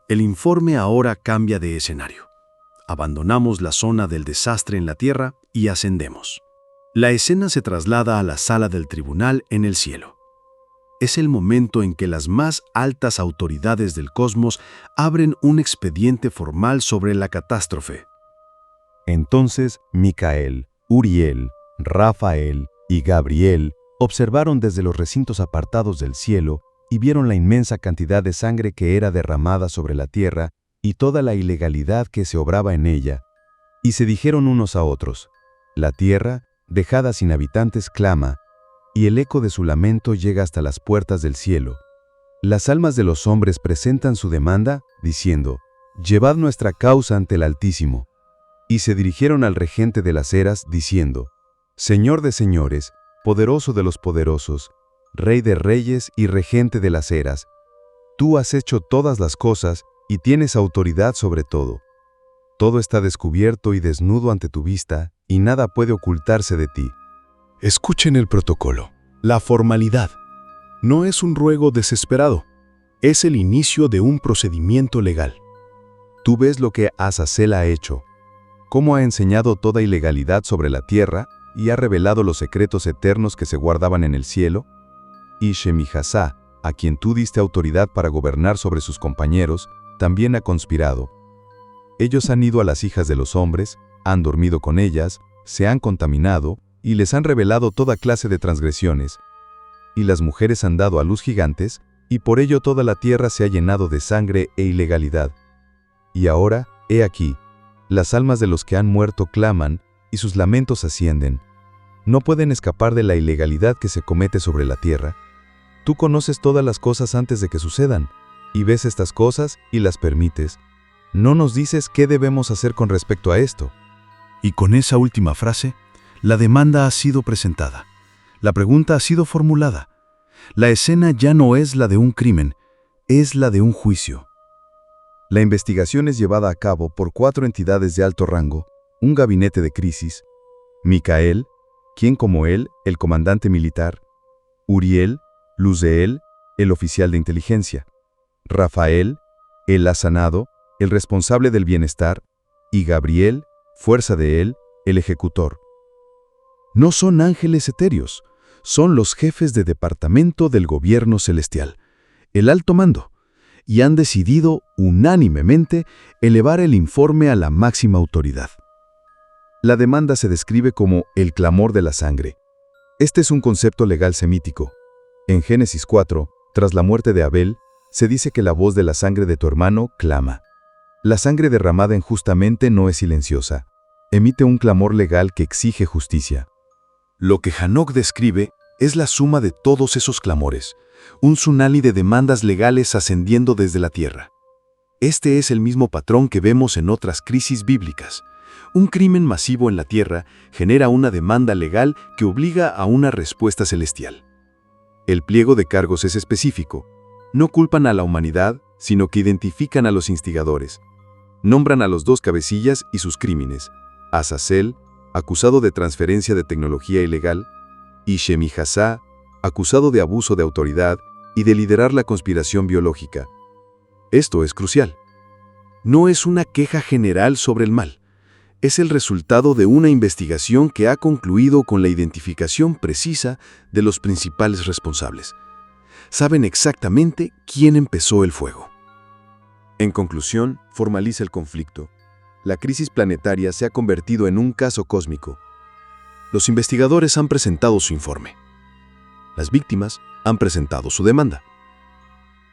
El informe ahora cambia de escenario. Abandonamos la zona del desastre en la tierra y ascendemos. La escena se traslada a la sala del tribunal en el cielo. Es el momento en que las más altas autoridades del cosmos abren un expediente formal sobre la catástrofe. Entonces Micael, Uriel, Rafael y Gabriel observaron desde los recintos apartados del cielo y vieron la inmensa cantidad de sangre que era derramada sobre la tierra y toda la ilegalidad que se obraba en ella, y se dijeron unos a otros: la tierra, dejada sin habitantes, clama, y el eco de su lamento llega hasta las puertas del cielo. Las almas de los hombres presentan su demanda, diciendo: llevad nuestra causa ante el Altísimo. Y se dirigieron al regente de las eras, diciendo: Señor de señores, poderoso de los poderosos, Rey de reyes y regente de las eras, tú has hecho todas las cosas y tienes autoridad sobre todo. Todo está descubierto y desnudo ante tu vista, y nada puede ocultarse de ti. Escuchen el protocolo. La formalidad no es un ruego desesperado, es el inicio de un procedimiento legal. Tú ves lo que Azazel ha hecho, cómo ha enseñado toda ilegalidad sobre la tierra y ha revelado los secretos eternos que se guardaban en el cielo. Y Shemijasá, a quien tú diste autoridad para gobernar sobre sus compañeros, también ha conspirado. Ellos han ido a las hijas de los hombres, han dormido con ellas, se han contaminado y les han revelado toda clase de transgresiones. Y las mujeres han dado a luz gigantes, y por ello toda la tierra se ha llenado de sangre e ilegalidad. Y ahora, he aquí, las almas de los que han muerto claman, y sus lamentos ascienden. No pueden escapar de la ilegalidad que se comete sobre la tierra. Tú conoces todas las cosas antes de que sucedan, y ves estas cosas y las permites. No nos dices qué debemos hacer con respecto a esto. Y con esa última frase, la demanda ha sido presentada. La pregunta ha sido formulada. La escena ya no es la de un crimen, es la de un juicio. La investigación es llevada a cabo por 4 entidades de alto rango, un gabinete de crisis, Micael, quien como él, el comandante militar, Uriel, luz de él, el oficial de inteligencia, Rafael, el asanado, el responsable del bienestar, y Gabriel, fuerza de él, el ejecutor. No son ángeles etéreos, son los jefes de departamento del gobierno celestial, el alto mando, y han decidido unánimemente elevar el informe a la máxima autoridad. La demanda se describe como el clamor de la sangre. Este es un concepto legal semítico. En Génesis 4, tras la muerte de Abel, se dice que la voz de la sangre de tu hermano clama. La sangre derramada injustamente no es silenciosa. Emite un clamor legal que exige justicia. Lo que Hanoc describe es la suma de todos esos clamores, un tsunami de demandas legales ascendiendo desde la tierra. Este es el mismo patrón que vemos en otras crisis bíblicas. Un crimen masivo en la tierra genera una demanda legal que obliga a una respuesta celestial. El pliego de cargos es específico. No culpan a la humanidad, sino que identifican a los instigadores. Nombran a los dos cabecillas y sus crímenes: Azazel, acusado de transferencia de tecnología ilegal, y Shemi-Hassá, acusado de abuso de autoridad y de liderar la conspiración biológica. Esto es crucial. No es una queja general sobre el mal. Es el resultado de una investigación que ha concluido con la identificación precisa de los principales responsables. Saben exactamente quién empezó el fuego. En conclusión, formaliza el conflicto. La crisis planetaria se ha convertido en un caso cósmico. Los investigadores han presentado su informe. Las víctimas han presentado su demanda.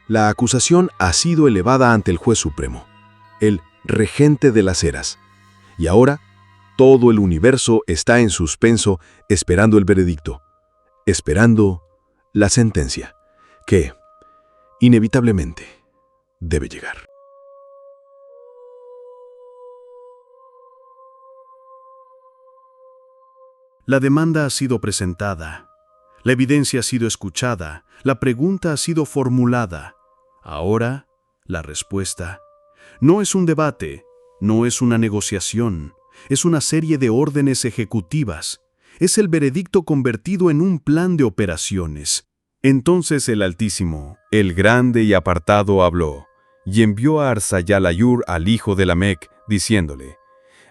La acusación ha sido elevada ante el juez supremo, el regente de las eras. Y ahora, todo el universo está en suspenso esperando el veredicto, esperando la sentencia, que, inevitablemente, debe llegar. La demanda ha sido presentada, la evidencia ha sido escuchada, la pregunta ha sido formulada. Ahora, la respuesta. No es un debate, no es una negociación, es una serie de órdenes ejecutivas. Es el veredicto convertido en un plan de operaciones. Entonces el Altísimo, el grande y apartado, habló, y envió a Arsayal-Ayur al hijo de Lamec, diciéndole: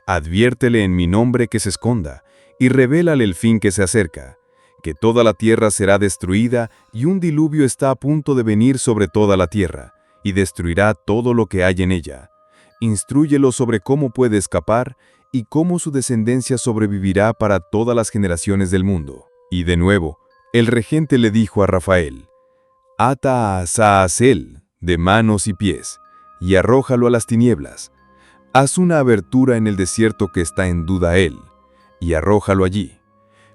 Adviértele en mi nombre que se esconda, y revélale el fin que se acerca, que toda la tierra será destruida y un diluvio está a punto de venir sobre toda la tierra, y destruirá todo lo que hay en ella. Instrúyelo sobre cómo puede escapar y cómo su descendencia sobrevivirá para todas las generaciones del mundo. Y de nuevo, el regente le dijo a Rafael: Ata a Azazel de manos y pies, y arrójalo a las tinieblas. Haz una abertura en el desierto que está en Dudael, y arrójalo allí.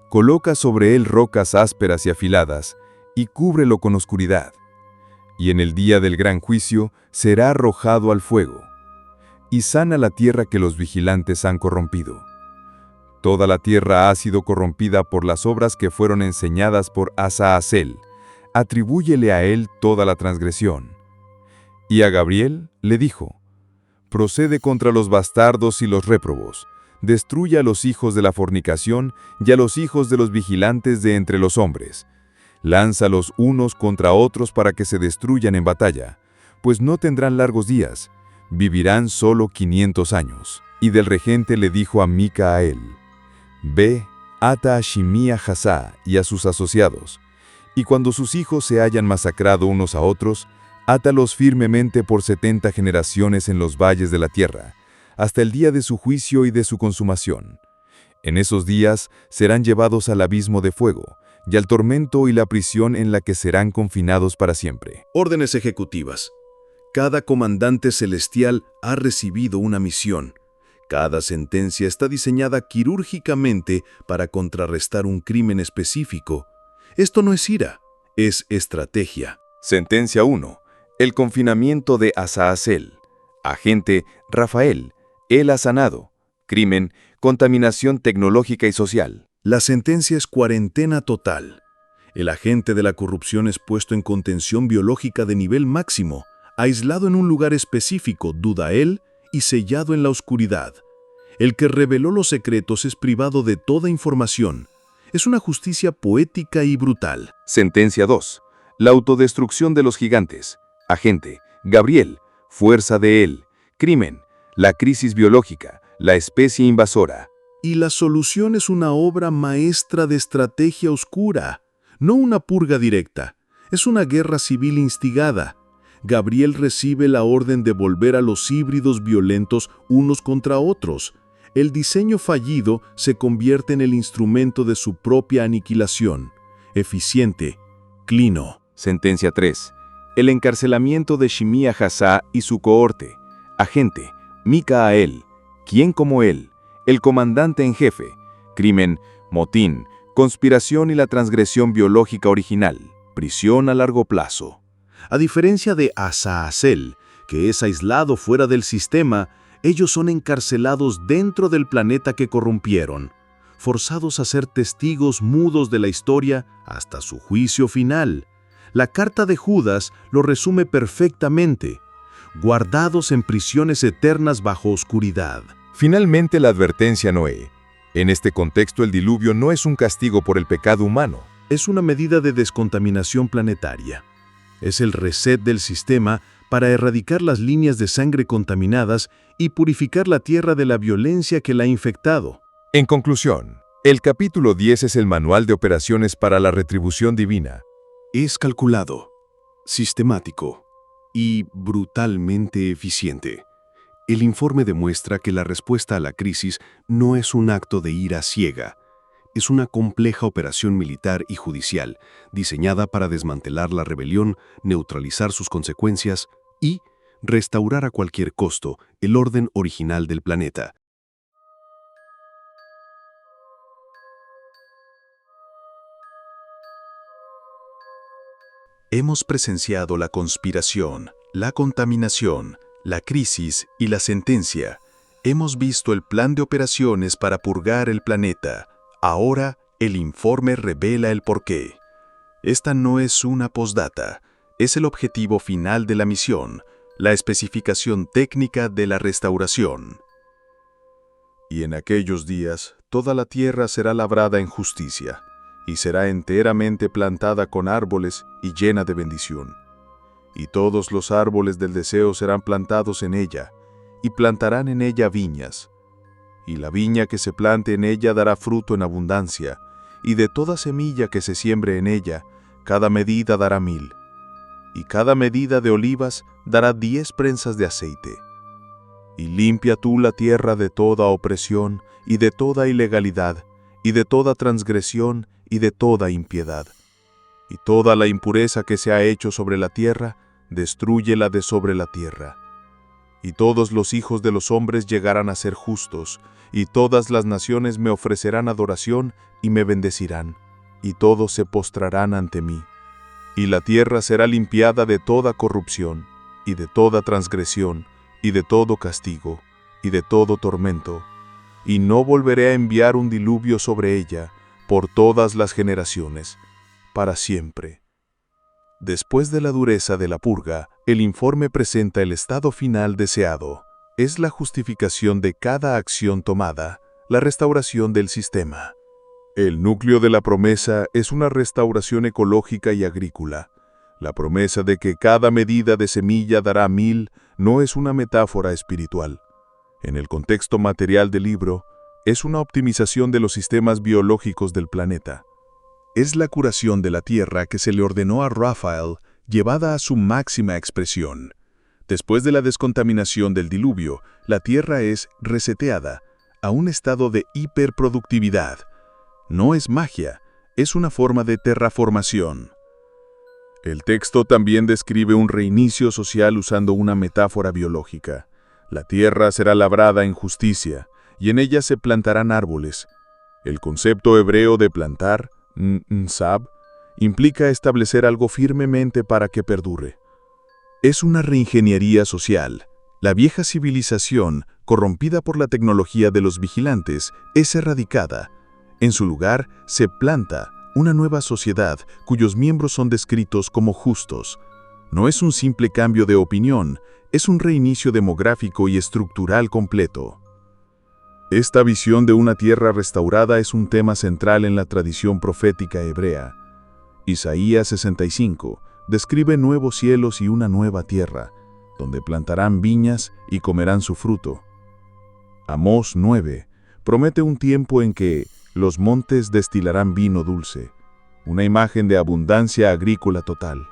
Coloca sobre él rocas ásperas y afiladas, y cúbrelo con oscuridad. Y en el día del gran juicio será arrojado al fuego. Y sana la tierra que los vigilantes han corrompido. Toda la tierra ha sido corrompida por las obras que fueron enseñadas por Azazel. Atribúyele a él toda la transgresión. Y a Gabriel le dijo: Procede contra los bastardos y los réprobos. Destruye a los hijos de la fornicación y a los hijos de los vigilantes de entre los hombres. Lánzalos unos contra otros para que se destruyan en batalla, pues no tendrán largos días, vivirán solo 500 años. Y del regente le dijo a Micael: Ve, ata a Shemi-Hassá y a sus asociados, y cuando sus hijos se hayan masacrado unos a otros, átalos firmemente por 70 generaciones en los valles de la tierra, hasta el día de su juicio y de su consumación. En esos días serán llevados al abismo de fuego, y al tormento y la prisión en la que serán confinados para siempre. Órdenes ejecutivas. Cada comandante celestial ha recibido una misión. Cada sentencia está diseñada quirúrgicamente para contrarrestar un crimen específico. Esto no es ira, es estrategia. Sentencia 1. El confinamiento de Azazel. Agente Rafael. Él ha sanado. Crimen, contaminación tecnológica y social. La sentencia es cuarentena total. El agente de la corrupción es puesto en contención biológica de nivel máximo, aislado en un lugar específico, Dudael, y sellado en la oscuridad. El que reveló los secretos es privado de toda información. Es una justicia poética y brutal. Sentencia 2. La autodestrucción de los gigantes. Agente Gabriel. Fuerza de él. Crimen. La crisis biológica, la especie invasora. Y la solución es una obra maestra de estrategia oscura, no una purga directa. Es una guerra civil instigada. Gabriel recibe la orden de volver a los híbridos violentos unos contra otros. El diseño fallido se convierte en el instrumento de su propia aniquilación. Eficiente. Clino. Sentencia 3. El encarcelamiento de Shemi-Hassá y su cohorte. Agente Micael. ¿Quién como él? El comandante en jefe. Crimen, motín, conspiración y la transgresión biológica original. Prisión a largo plazo. A diferencia de Azazel, que es aislado fuera del sistema, ellos son encarcelados dentro del planeta que corrompieron, forzados a ser testigos mudos de la historia hasta su juicio final. La carta de Judas lo resume perfectamente. guardados en prisiones eternas bajo oscuridad. Finalmente, la advertencia a Noé. En este contexto, el diluvio no es un castigo por el pecado humano. Es una medida de descontaminación planetaria. Es el reset del sistema para erradicar las líneas de sangre contaminadas y purificar la tierra de la violencia que la ha infectado. En conclusión, el capítulo 10 es el manual de operaciones para la retribución divina. Es calculado, sistemático y brutalmente eficiente. El informe demuestra que la respuesta a la crisis no es un acto de ira ciega. Es una compleja operación militar y judicial diseñada para desmantelar la rebelión, neutralizar sus consecuencias y restaurar a cualquier costo el orden original del planeta. Hemos presenciado la conspiración, la contaminación, la crisis y la sentencia. Hemos visto el plan de operaciones para purgar el planeta. Ahora, el informe revela el porqué. Esta no es una postdata, es el objetivo final de la misión, la especificación técnica de la restauración. Y en aquellos días, toda la tierra será labrada en justicia, y será enteramente plantada con árboles y llena de bendición. Y todos los árboles del deseo serán plantados en ella, y plantarán en ella viñas. Y la viña que se plante en ella dará fruto en abundancia, y de toda semilla que se siembre en ella, cada medida dará 1000. Y cada medida de olivas dará 10 prensas de aceite. Y limpia tú la tierra de toda opresión, y de toda ilegalidad, y de toda transgresión, y de toda impiedad. Y toda la impureza que se ha hecho sobre la tierra, destrúyela de sobre la tierra. Y todos los hijos de los hombres llegarán a ser justos, y todas las naciones me ofrecerán adoración y me bendecirán, y todos se postrarán ante mí. Y la tierra será limpiada de toda corrupción, y de toda transgresión, y de todo castigo, y de todo tormento, y no volveré a enviar un diluvio sobre ella por todas las generaciones, para siempre. Después de la dureza de la purga, el informe presenta el estado final deseado. Es la justificación de cada acción tomada, la restauración del sistema. El núcleo de la promesa es una restauración ecológica y agrícola. La promesa de que cada medida de semilla dará 1000 no es una metáfora espiritual. En el contexto material del libro, es una optimización de los sistemas biológicos del planeta. Es la curación de la tierra que se le ordenó a Rafael, llevada a su máxima expresión. Después de la descontaminación del diluvio, la tierra es reseteada a un estado de hiperproductividad. No es magia, es una forma de terraformación. El texto también describe un reinicio social usando una metáfora biológica. La tierra será labrada en justicia, y en ella se plantarán árboles. El concepto hebreo de plantar, nsab, implica establecer algo firmemente para que perdure. Es una reingeniería social. La vieja civilización, corrompida por la tecnología de los vigilantes, es erradicada. En su lugar, se planta una nueva sociedad cuyos miembros son descritos como justos. No es un simple cambio de opinión, es un reinicio demográfico y estructural completo. Esta visión de una tierra restaurada es un tema central en la tradición profética hebrea. Isaías 65 describe nuevos cielos y una nueva tierra, donde plantarán viñas y comerán su fruto. Amós 9 promete un tiempo en que los montes destilarán vino dulce, una imagen de abundancia agrícola total.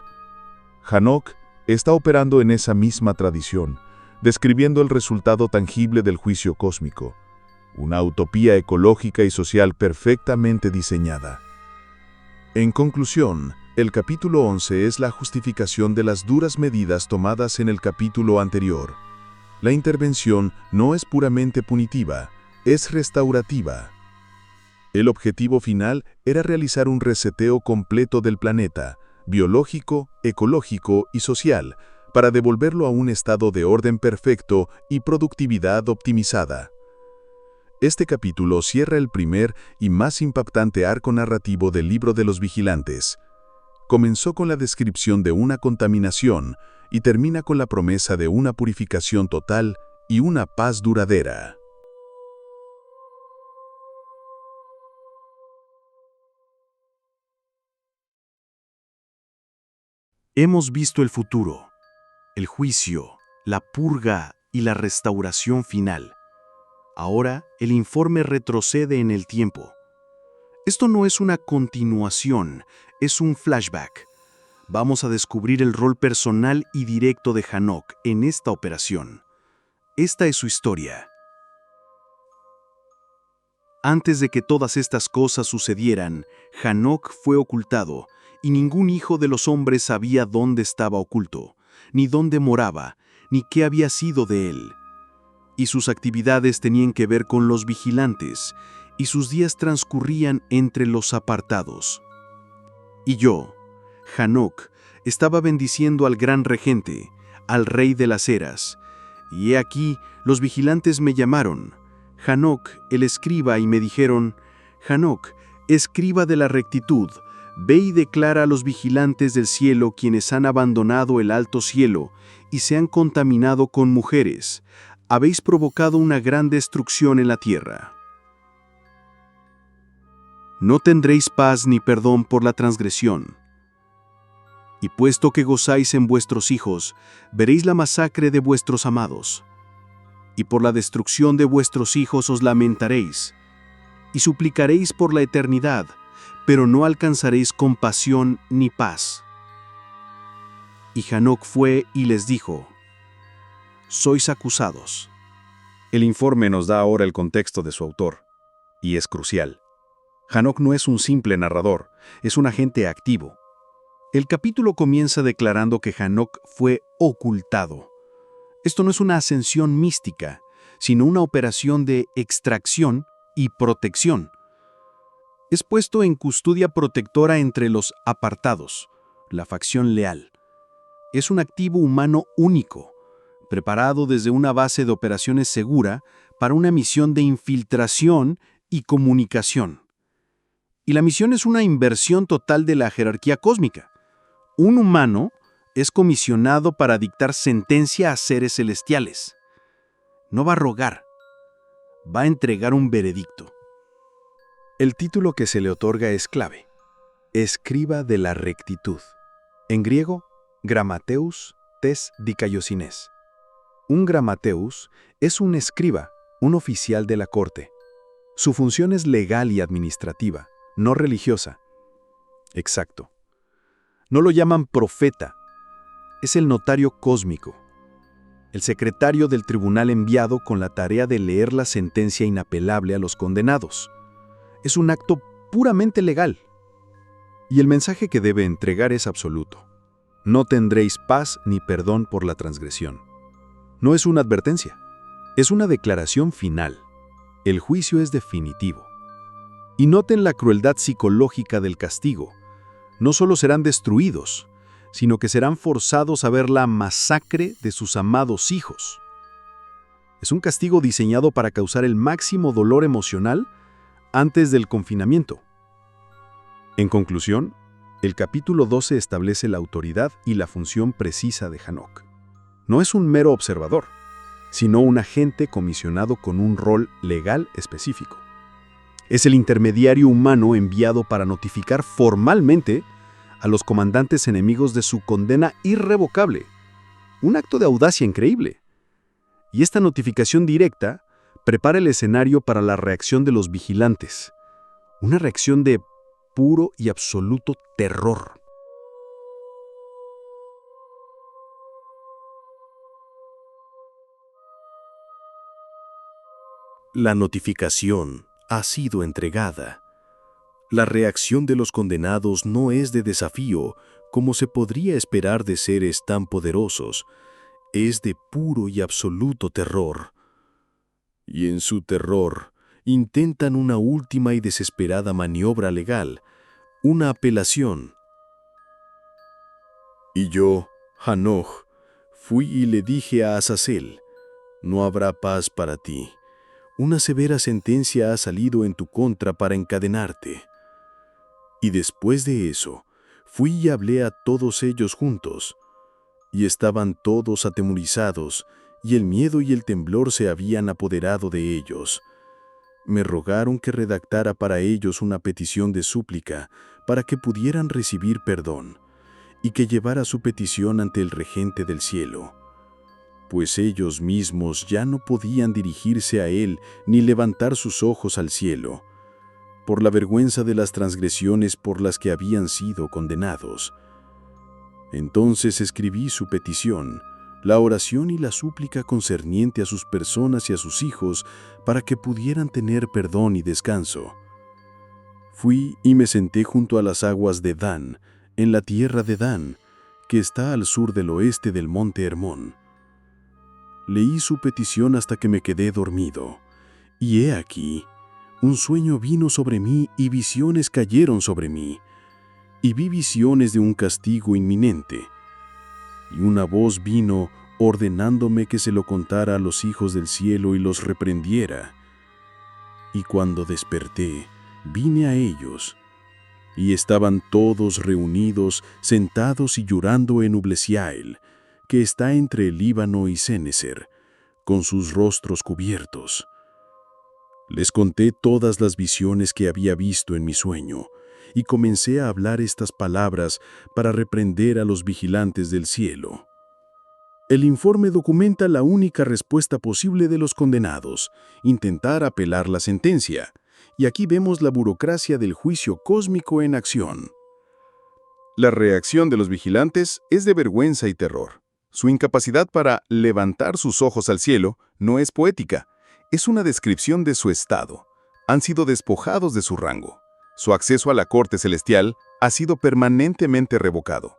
Hanoc está operando en esa misma tradición, describiendo el resultado tangible del juicio cósmico, una utopía ecológica y social perfectamente diseñada. En conclusión, el capítulo 11 es la justificación de las duras medidas tomadas en el capítulo anterior. La intervención no es puramente punitiva, es restaurativa. El objetivo final era realizar un reseteo completo del planeta, biológico, ecológico y social, para devolverlo a un estado de orden perfecto y productividad optimizada. Este capítulo cierra el primer y más impactante arco narrativo del libro de los vigilantes. Comenzó con la descripción de una contaminación y termina con la promesa de una purificación total y una paz duradera. Hemos visto el futuro, el juicio, la purga y la restauración final. Ahora el informe retrocede en el tiempo. Esto no es una continuación, es un flashback. Vamos a descubrir el rol personal y directo de Hanok en esta operación. Esta es su historia. Antes de que todas estas cosas sucedieran, Hanok fue ocultado, y ningún hijo de los hombres sabía dónde estaba oculto, ni dónde moraba, ni qué había sido de él. Y sus actividades tenían que ver con los vigilantes, y sus días transcurrían entre los apartados. Y yo, Hanok, estaba bendiciendo al gran regente, al rey de las eras, y he aquí los vigilantes me llamaron, Hanok, el escriba, y me dijeron, Hanok, escriba de la rectitud, ve y declara a los vigilantes del cielo quienes han abandonado el alto cielo y se han contaminado con mujeres. Habéis provocado una gran destrucción en la tierra. No tendréis paz ni perdón por la transgresión. Y puesto que gozáis en vuestros hijos, veréis la masacre de vuestros amados. Y por la destrucción de vuestros hijos os lamentaréis, y suplicaréis por la eternidad, pero no alcanzaréis compasión ni paz. Y Hanok fue y les dijo, sois acusados. El informe nos da ahora el contexto de su autor, y es crucial. Hanok no es un simple narrador, es un agente activo. El capítulo comienza declarando que Hanok fue ocultado. Esto no es una ascensión mística, sino una operación de extracción y protección. Es puesto en custodia protectora entre los apartados, la facción leal. Es un activo humano único, preparado desde una base de operaciones segura para una misión de infiltración y comunicación. Y la misión es una inversión total de la jerarquía cósmica. Un humano es comisionado para dictar sentencia a seres celestiales. No va a rogar, va a entregar un veredicto. El título que se le otorga es clave: escriba de la rectitud. En griego, grammateus tes dikaiosines. Un grammateus es un escriba, un oficial de la corte. Su función es legal y administrativa, no religiosa. Exacto. No lo llaman profeta. Es el notario cósmico, el secretario del tribunal enviado con la tarea de leer la sentencia inapelable a los condenados. Es un acto puramente legal. Y el mensaje que debe entregar es absoluto. No tendréis paz ni perdón por la transgresión. No es una advertencia, es una declaración final. El juicio es definitivo. Y noten la crueldad psicológica del castigo. No solo serán destruidos, sino que serán forzados a ver la masacre de sus amados hijos. Es un castigo diseñado para causar el máximo dolor emocional antes del confinamiento. En conclusión, el capítulo 12 establece la autoridad y la función precisa de Hanok. No es un mero observador, sino un agente comisionado con un rol legal específico. Es el intermediario humano enviado para notificar formalmente a los comandantes enemigos de su condena irrevocable. Un acto de audacia increíble. Y esta notificación directa prepara el escenario para la reacción de los vigilantes. Una reacción de puro y absoluto terror. La notificación ha sido entregada. La reacción de los condenados no es de desafío, como se podría esperar de seres tan poderosos. Es de puro y absoluto terror. Y en su terror, intentan una última y desesperada maniobra legal, una apelación. Y yo, Hanok, fui y le dije a Azazel, no habrá paz para ti. Una severa sentencia ha salido en tu contra para encadenarte. Y después de eso, fui y hablé a todos ellos juntos. y estaban todos atemorizados, y el miedo y el temblor se habían apoderado de ellos. Me rogaron que redactara para ellos una petición de súplica para que pudieran recibir perdón, y que llevara su petición ante el regente del cielo, pues ellos mismos ya no podían dirigirse a él ni levantar sus ojos al cielo, por la vergüenza de las transgresiones por las que habían sido condenados. Entonces escribí su petición, la oración y la súplica concerniente a sus personas y a sus hijos, para que pudieran tener perdón y descanso. Fui y me senté junto a las aguas de Dan, en la tierra de Dan, que está al sur del oeste del monte Hermón. Leí su petición hasta que me quedé dormido, y he aquí, un sueño vino sobre mí y visiones cayeron sobre mí, y vi visiones de un castigo inminente. Y una voz vino ordenándome que se lo contara a los hijos del cielo y los reprendiera. Y cuando desperté, vine a ellos, y estaban todos reunidos, sentados y llorando en Ublesiael, que está entre el Líbano y Ceneser, con sus rostros cubiertos. Les conté todas las visiones que había visto en mi sueño, y comencé a hablar estas palabras para reprender a los vigilantes del cielo. El informe documenta la única respuesta posible de los condenados: intentar apelar la sentencia. Y aquí vemos la burocracia del juicio cósmico en acción. La reacción de los vigilantes es de vergüenza y terror. Su incapacidad para levantar sus ojos al cielo no es poética, es una descripción de su estado. Han sido despojados de su rango. Su acceso a la corte celestial ha sido permanentemente revocado.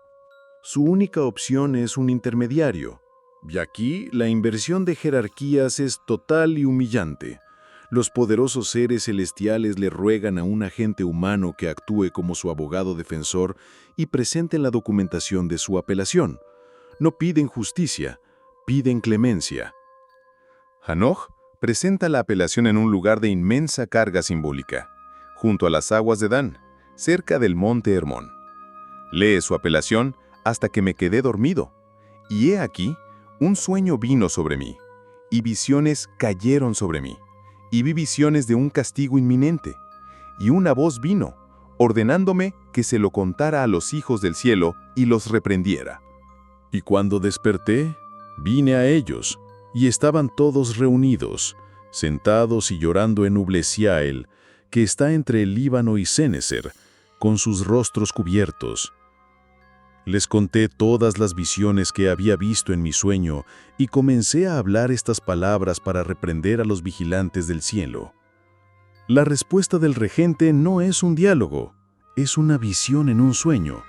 Su única opción es un intermediario, y aquí la inversión de jerarquías es total y humillante. Los poderosos seres celestiales le ruegan a un agente humano que actúe como su abogado defensor y presenten la documentación de su apelación. No piden justicia, piden clemencia. Hanoch presenta la apelación en un lugar de inmensa carga simbólica, junto a las aguas de Dan, cerca del monte Hermón. Lee su apelación hasta que me quedé dormido, y he aquí, un sueño vino sobre mí, y visiones cayeron sobre mí, y vi visiones de un castigo inminente, y una voz vino, ordenándome que se lo contara a los hijos del cielo y los reprendiera. Y cuando desperté, vine a ellos, y estaban todos reunidos, sentados y llorando en Ublesiael, que está entre el Líbano y Ceneser, con sus rostros cubiertos. Les conté todas las visiones que había visto en mi sueño, y comencé a hablar estas palabras para reprender a los vigilantes del cielo. La respuesta del regente no es un diálogo, es una visión en un sueño.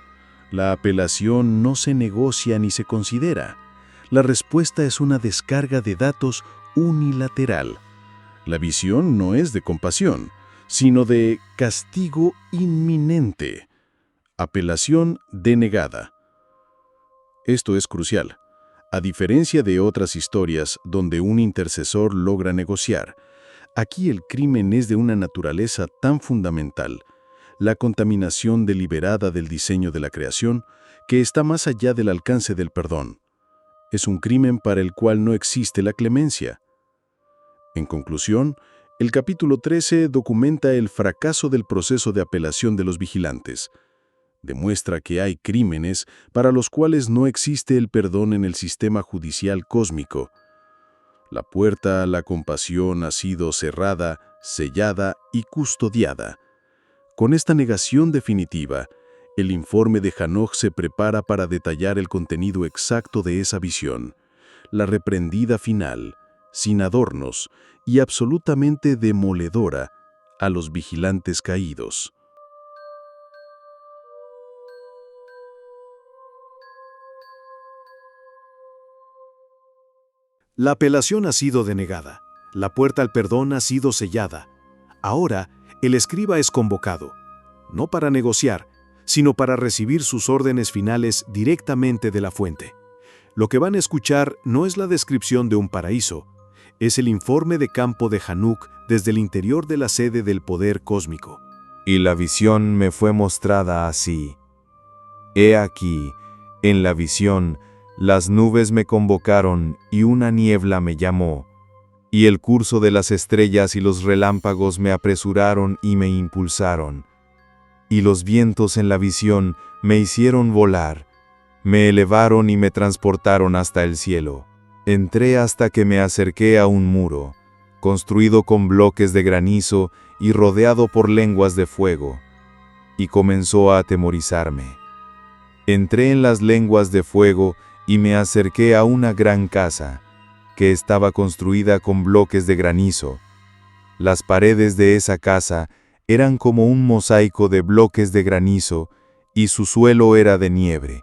La apelación no se negocia ni se considera. La respuesta es una descarga de datos unilateral. La visión no es de compasión, sino de castigo inminente. Apelación denegada. Esto es crucial. A diferencia de otras historias donde un intercesor logra negociar, aquí el crimen es de una naturaleza tan fundamental, la contaminación deliberada del diseño de la creación, que está más allá del alcance del perdón. Es un crimen para el cual no existe la clemencia. En conclusión, el capítulo 13 documenta el fracaso del proceso de apelación de los vigilantes. Demuestra que hay crímenes para los cuales no existe el perdón en el sistema judicial cósmico. La puerta a la compasión ha sido cerrada, sellada y custodiada. Con esta negación definitiva, el informe de Hanoch se prepara para detallar el contenido exacto de esa visión, la reprendida final, sin adornos y absolutamente demoledora a los vigilantes caídos. La apelación ha sido denegada. La puerta al perdón ha sido sellada. Ahora, el escriba es convocado, no para negociar, sino para recibir sus órdenes finales directamente de la fuente. Lo que van a escuchar no es la descripción de un paraíso, es el informe de campo de Hanoch desde el interior de la sede del poder cósmico. Y la visión me fue mostrada así. He aquí, en la visión, Las nubes me convocaron y una niebla me llamó, y el curso de las estrellas y los relámpagos me apresuraron y me impulsaron. Y los vientos en la visión me hicieron volar, me elevaron y me transportaron hasta el cielo. Entré hasta que me acerqué a un muro, construido con bloques de granizo y rodeado por lenguas de fuego, y comenzó a atemorizarme. Entré en las lenguas de fuego y me acerqué a una gran casa, que estaba construida con bloques de granizo. Las paredes de esa casa eran como un mosaico de bloques de granizo, y su suelo era de nieve.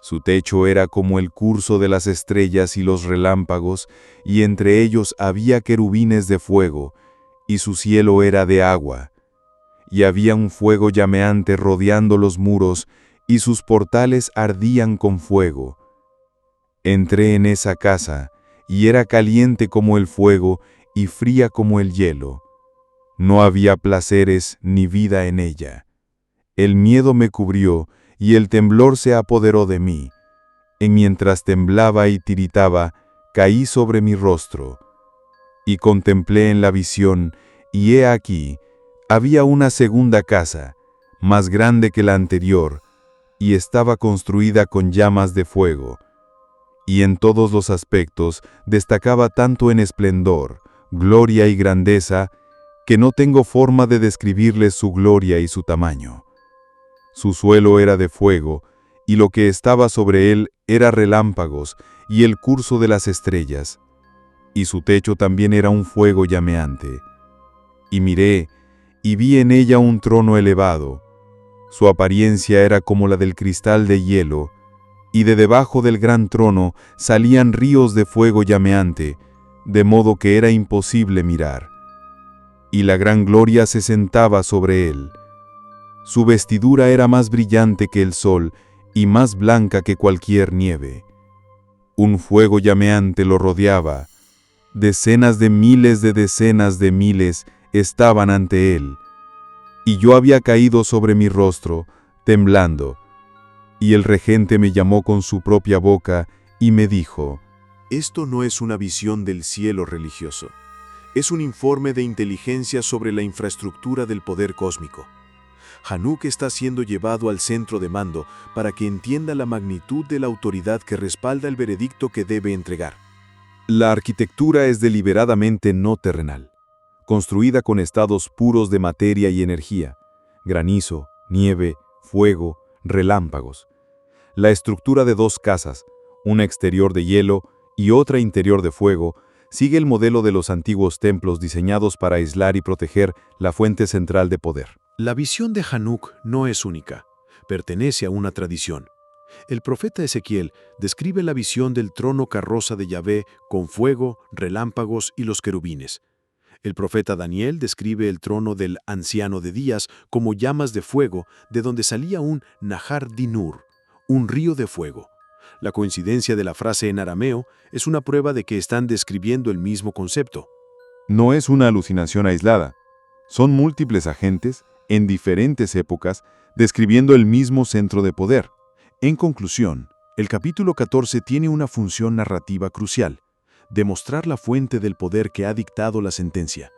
Su techo era como el curso de las estrellas y los relámpagos, y entre ellos había querubines de fuego, y su cielo era de agua. Y había un fuego llameante rodeando los muros, y sus portales ardían con fuego. Entré en esa casa, y era caliente como el fuego, y fría como el hielo. No había placeres ni vida en ella. El miedo me cubrió, y el temblor se apoderó de mí. Y mientras temblaba y tiritaba, caí sobre mi rostro. Y contemplé en la visión, y he aquí, había una segunda casa, más grande que la anterior, y estaba construida con llamas de fuego. Y en todos los aspectos destacaba tanto en esplendor, gloria y grandeza, que no tengo forma de describirles su gloria y su tamaño. Su suelo era de fuego, y lo que estaba sobre él era relámpagos y el curso de las estrellas, y su techo también era un fuego llameante. Y miré, y vi en ella un trono elevado. Su apariencia era como la del cristal de hielo, y de debajo del gran trono salían ríos de fuego llameante, de modo que era imposible mirar. Y la gran gloria se sentaba sobre él. Su vestidura era más brillante que el sol y más blanca que cualquier nieve. Un fuego llameante lo rodeaba. Decenas de miles estaban ante él. Y yo había caído sobre mi rostro, temblando. Y el regente me llamó con su propia boca y me dijo: Esto no es una visión del cielo religioso. Es un informe de inteligencia sobre la infraestructura del poder cósmico. Hanuk está siendo llevado al centro de mando para que entienda la magnitud de la autoridad que respalda el veredicto que debe entregar. La arquitectura es deliberadamente no terrenal, construida con estados puros de materia y energía, granizo, nieve, fuego, relámpagos. La estructura de dos casas, una exterior de hielo y otra interior de fuego, sigue el modelo de los antiguos templos diseñados para aislar y proteger la fuente central de poder. La visión de Hanuk no es única, pertenece a una tradición. El profeta Ezequiel describe la visión del trono carroza de Yahvé con fuego, relámpagos y los querubines. El profeta Daniel describe el trono del anciano de días como llamas de fuego, de donde salía un Nahar Dinur, un río de fuego. La coincidencia de la frase en arameo es una prueba de que están describiendo el mismo concepto. No es una alucinación aislada. Son múltiples agentes, en diferentes épocas, describiendo el mismo centro de poder. En conclusión, el capítulo 14 tiene una función narrativa crucial: demostrar la fuente del poder que ha dictado la sentencia.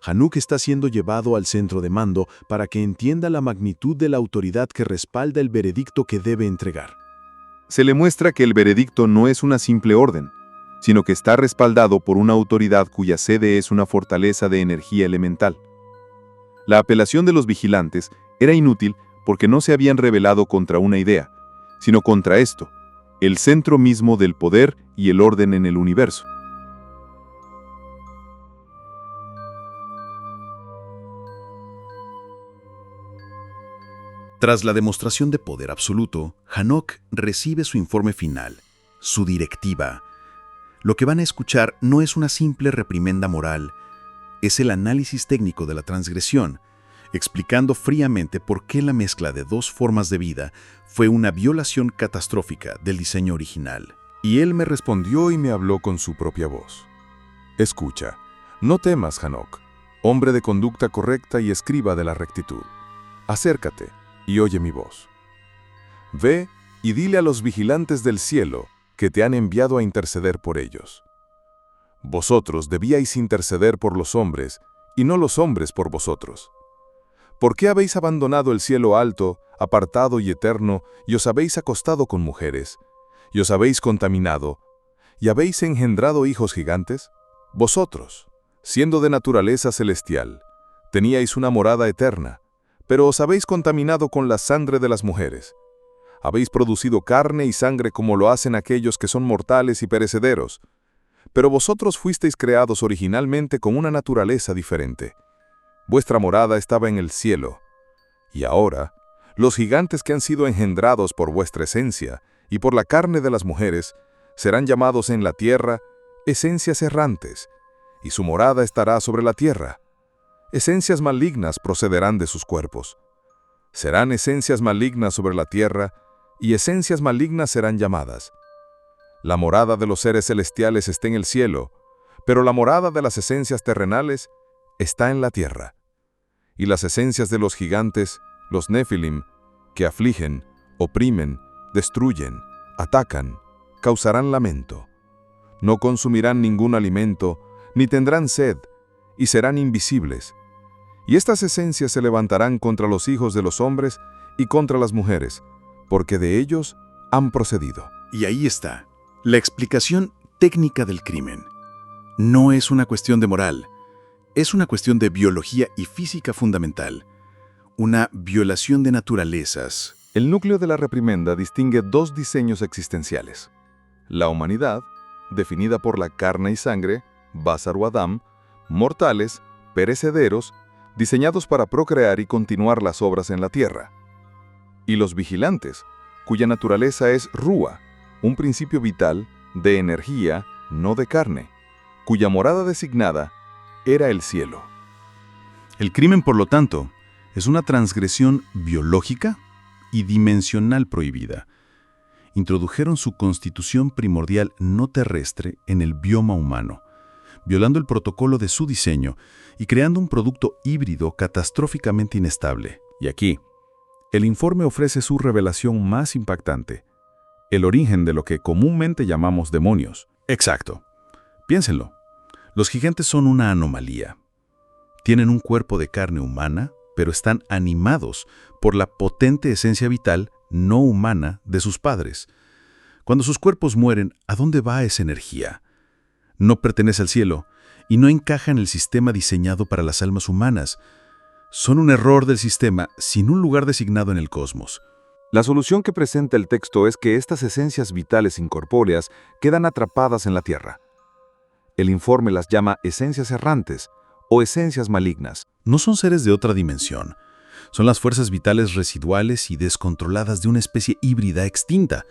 Hanuk está siendo llevado al centro de mando para que entienda la magnitud de la autoridad que respalda el veredicto que debe entregar. Se le muestra que el veredicto no es una simple orden, sino que está respaldado por una autoridad cuya sede es una fortaleza de energía elemental. La apelación de los vigilantes era inútil porque no se habían rebelado contra una idea, sino contra esto, el centro mismo del poder y el orden en el universo. Tras la demostración de poder absoluto, Hanok recibe su informe final, su directiva. Lo que van a escuchar no es una simple reprimenda moral, es el análisis técnico de la transgresión, explicando fríamente por qué la mezcla de dos formas de vida fue una violación catastrófica del diseño original. Y él me respondió y me habló con su propia voz. Escucha, no temas, Hanok, hombre de conducta correcta y escriba de la rectitud. Acércate y oye mi voz. Ve y dile a los vigilantes del cielo que te han enviado a interceder por ellos. Vosotros debíais interceder por los hombres, y no los hombres por vosotros. ¿Por qué habéis abandonado el cielo alto, apartado y eterno, y os habéis acostado con mujeres, y os habéis contaminado, y habéis engendrado hijos gigantes? Vosotros, siendo de naturaleza celestial, teníais una morada eterna, pero os habéis contaminado con la sangre de las mujeres. Habéis producido carne y sangre como lo hacen aquellos que son mortales y perecederos. Pero vosotros fuisteis creados originalmente con una naturaleza diferente. Vuestra morada estaba en el cielo. Y ahora, los gigantes que han sido engendrados por vuestra esencia y por la carne de las mujeres, serán llamados en la tierra esencias errantes, y su morada estará sobre la tierra. Esencias malignas procederán de sus cuerpos. Serán esencias malignas sobre la tierra, y esencias malignas serán llamadas. La morada de los seres celestiales está en el cielo, pero la morada de las esencias terrenales está en la tierra. Y las esencias de los gigantes, los Nefilim, que afligen, oprimen, destruyen, atacan, causarán lamento. No consumirán ningún alimento, ni tendrán sed, y serán invisibles. Y estas esencias se levantarán contra los hijos de los hombres y contra las mujeres, porque de ellos han procedido. Y ahí está, la explicación técnica del crimen. No es una cuestión de moral, es una cuestión de biología y física fundamental. Una violación de naturalezas. El núcleo de la reprimenda distingue dos diseños existenciales. La humanidad, definida por la carne y sangre, Bashar o Adam, mortales, perecederos, diseñados para procrear y continuar las obras en la tierra. Y los vigilantes, cuya naturaleza es Rúa, un principio vital de energía, no de carne, cuya morada designada era el cielo. El crimen, por lo tanto, es una transgresión biológica y dimensional prohibida. Introdujeron su constitución primordial no terrestre en el bioma humano, violando el protocolo de su diseño y creando un producto híbrido catastróficamente inestable. Y aquí, el informe ofrece su revelación más impactante, el origen de lo que comúnmente llamamos demonios. Exacto. Piénsenlo. Los gigantes son una anomalía. Tienen un cuerpo de carne humana, pero están animados por la potente esencia vital no humana de sus padres. Cuando sus cuerpos mueren, ¿a dónde va esa energía? No pertenece al cielo y no encaja en el sistema diseñado para las almas humanas. Son un error del sistema sin un lugar designado en el cosmos. La solución que presenta el texto es que estas esencias vitales incorpóreas quedan atrapadas en la tierra. El informe las llama esencias errantes o esencias malignas. No son seres de otra dimensión. Son las fuerzas vitales residuales y descontroladas de una especie híbrida extinta.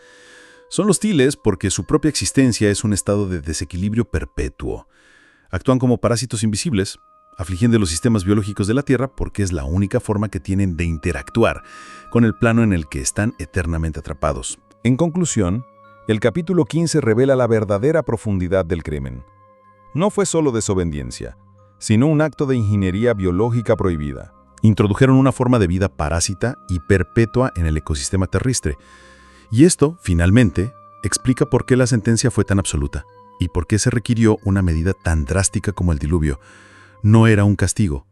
Son hostiles porque su propia existencia es un estado de desequilibrio perpetuo. Actúan como parásitos invisibles, afligiendo los sistemas biológicos de la Tierra porque es la única forma que tienen de interactuar con el plano en el que están eternamente atrapados. En conclusión, el capítulo 15 revela la verdadera profundidad del crimen. No fue solo desobediencia, sino un acto de ingeniería biológica prohibida. Introdujeron una forma de vida parásita y perpetua en el ecosistema terrestre. Y esto, finalmente, explica por qué la sentencia fue tan absoluta y por qué se requirió una medida tan drástica como el diluvio. No era un castigo,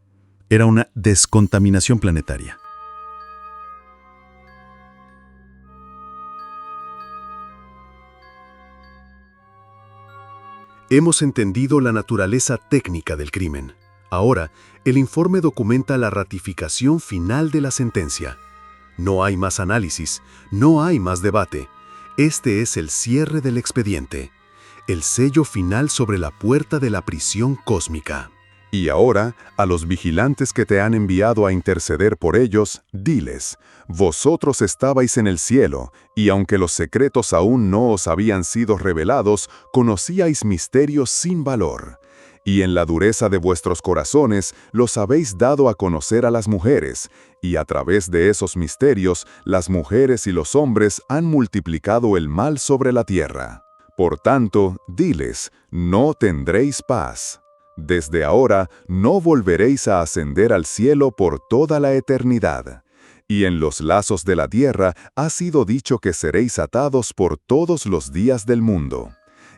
era una descontaminación planetaria. Hemos entendido la naturaleza técnica del crimen. Ahora, el informe documenta la ratificación final de la sentencia. No hay más análisis, no hay más debate. Este es el cierre del expediente, el sello final sobre la puerta de la prisión cósmica. Y ahora, a los vigilantes que te han enviado a interceder por ellos, diles, vosotros estabais en el cielo, y aunque los secretos aún no os habían sido revelados, conocíais misterios sin valor. Y en la dureza de vuestros corazones los habéis dado a conocer a las mujeres, y a través de esos misterios, las mujeres y los hombres han multiplicado el mal sobre la tierra. Por tanto, diles, no tendréis paz. Desde ahora no volveréis a ascender al cielo por toda la eternidad. Y en los lazos de la tierra ha sido dicho que seréis atados por todos los días del mundo.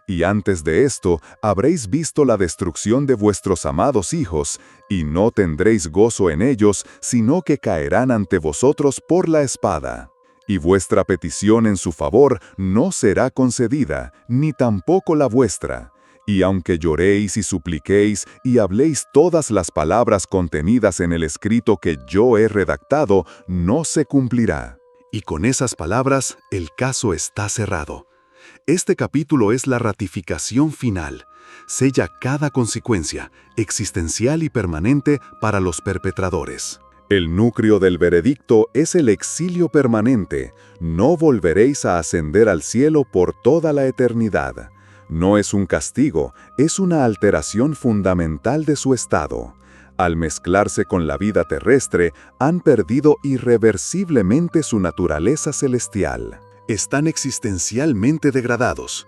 Y antes de esto habréis visto la destrucción de vuestros amados hijos, y no tendréis gozo en ellos, sino que caerán ante vosotros por la espada. Y vuestra petición en su favor no será concedida, ni tampoco la vuestra. Y aunque lloréis y supliquéis y habléis todas las palabras contenidas en el escrito que yo he redactado, no se cumplirá. Y con esas palabras, el caso está cerrado. Este capítulo es la ratificación final. Sella cada consecuencia, existencial y permanente, para los perpetradores. El núcleo del veredicto es el exilio permanente. No volveréis a ascender al cielo por toda la eternidad. No es un castigo, es una alteración fundamental de su estado. Al mezclarse con la vida terrestre, han perdido irreversiblemente su naturaleza celestial. Están existencialmente degradados.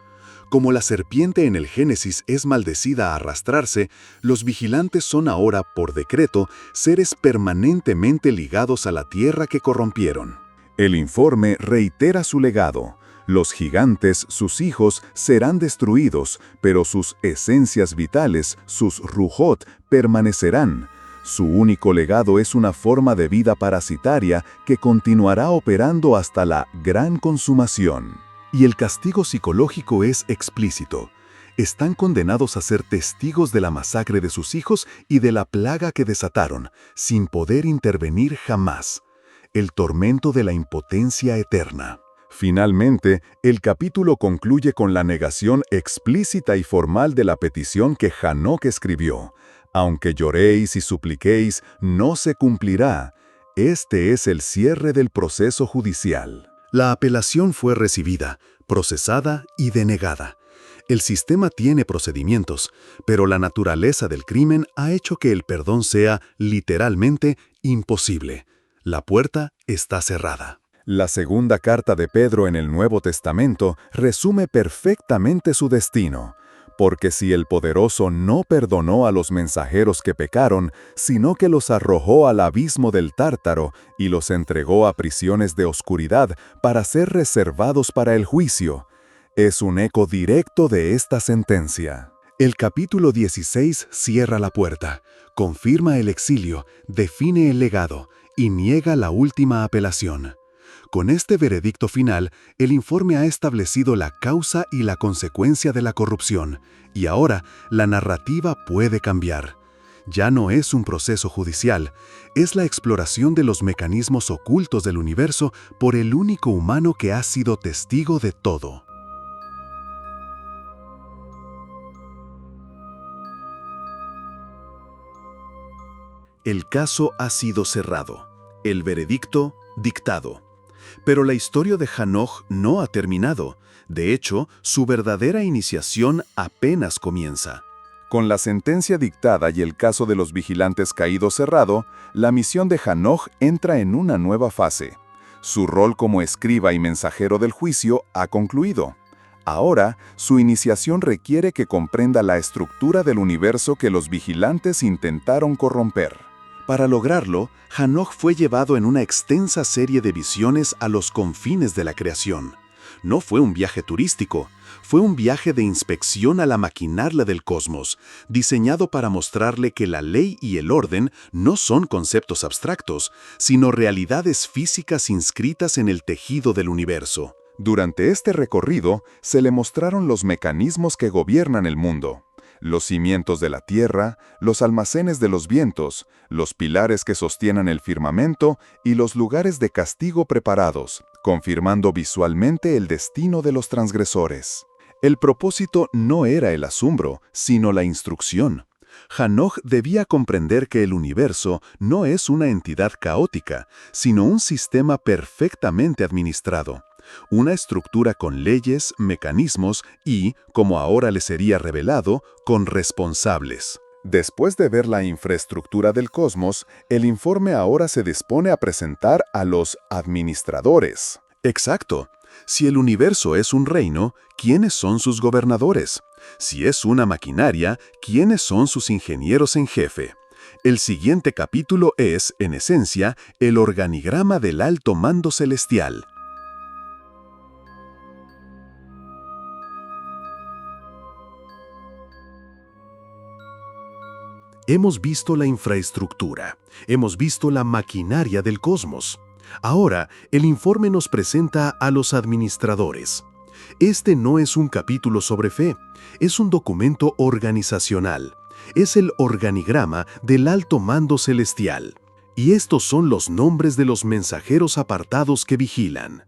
Como la serpiente en el Génesis es maldecida a arrastrarse, los vigilantes son ahora, por decreto, seres permanentemente ligados a la tierra que corrompieron. El informe reitera su legado. Los gigantes, sus hijos, serán destruidos, pero sus esencias vitales, sus Ruhot, permanecerán. Su único legado es una forma de vida parasitaria que continuará operando hasta la gran consumación. Y el castigo psicológico es explícito. Están condenados a ser testigos de la masacre de sus hijos y de la plaga que desataron, sin poder intervenir jamás. El tormento de la impotencia eterna. Finalmente, el capítulo concluye con la negación explícita y formal de la petición que Hanoc escribió. Aunque lloréis y supliquéis, no se cumplirá. Este es el cierre del proceso judicial. La apelación fue recibida, procesada y denegada. El sistema tiene procedimientos, pero la naturaleza del crimen ha hecho que el perdón sea, literalmente, imposible. La puerta está cerrada. La segunda carta de Pedro en el Nuevo Testamento resume perfectamente su destino. Porque si el Poderoso no perdonó a los mensajeros que pecaron, sino que los arrojó al abismo del Tártaro y los entregó a prisiones de oscuridad para ser reservados para el juicio, es un eco directo de esta sentencia. El capítulo 16 cierra la puerta, confirma el exilio, define el legado y niega la última apelación. Con este veredicto final, el informe ha establecido la causa y la consecuencia de la corrupción, y ahora la narrativa puede cambiar. Ya no es un proceso judicial, es la exploración de los mecanismos ocultos del universo por el único humano que ha sido testigo de todo. El caso ha sido cerrado, el veredicto dictado. Pero la historia de Hanoc no ha terminado. De hecho, su verdadera iniciación apenas comienza. Con la sentencia dictada y el caso de los vigilantes caídos cerrado, la misión de Hanoc entra en una nueva fase. Su rol como escriba y mensajero del juicio ha concluido. Ahora, su iniciación requiere que comprenda la estructura del universo que los vigilantes intentaron corromper. Para lograrlo, Hanoc fue llevado en una extensa serie de visiones a los confines de la creación. No fue un viaje turístico, fue un viaje de inspección a la maquinaria del cosmos, diseñado para mostrarle que la ley y el orden no son conceptos abstractos, sino realidades físicas inscritas en el tejido del universo. Durante este recorrido, se le mostraron los mecanismos que gobiernan el mundo. Los cimientos de la tierra, los almacenes de los vientos, los pilares que sostienen el firmamento y los lugares de castigo preparados, confirmando visualmente el destino de los transgresores. El propósito no era el asombro, sino la instrucción. Hanoc debía comprender que el universo no es una entidad caótica, sino un sistema perfectamente administrado. Una estructura con leyes, mecanismos y, como ahora le sería revelado, con responsables. Después de ver la infraestructura del cosmos, el informe ahora se dispone a presentar a los administradores. Exacto. Si el universo es un reino, ¿quiénes son sus gobernadores? Si es una maquinaria, ¿quiénes son sus ingenieros en jefe? El siguiente capítulo es, en esencia, el organigrama del alto mando celestial. Hemos visto la infraestructura, hemos visto la maquinaria del cosmos. Ahora, el informe nos presenta a los administradores. Este no es un capítulo sobre fe, es un documento organizacional. Es el organigrama del alto mando celestial. Y estos son los nombres de los mensajeros apartados que vigilan.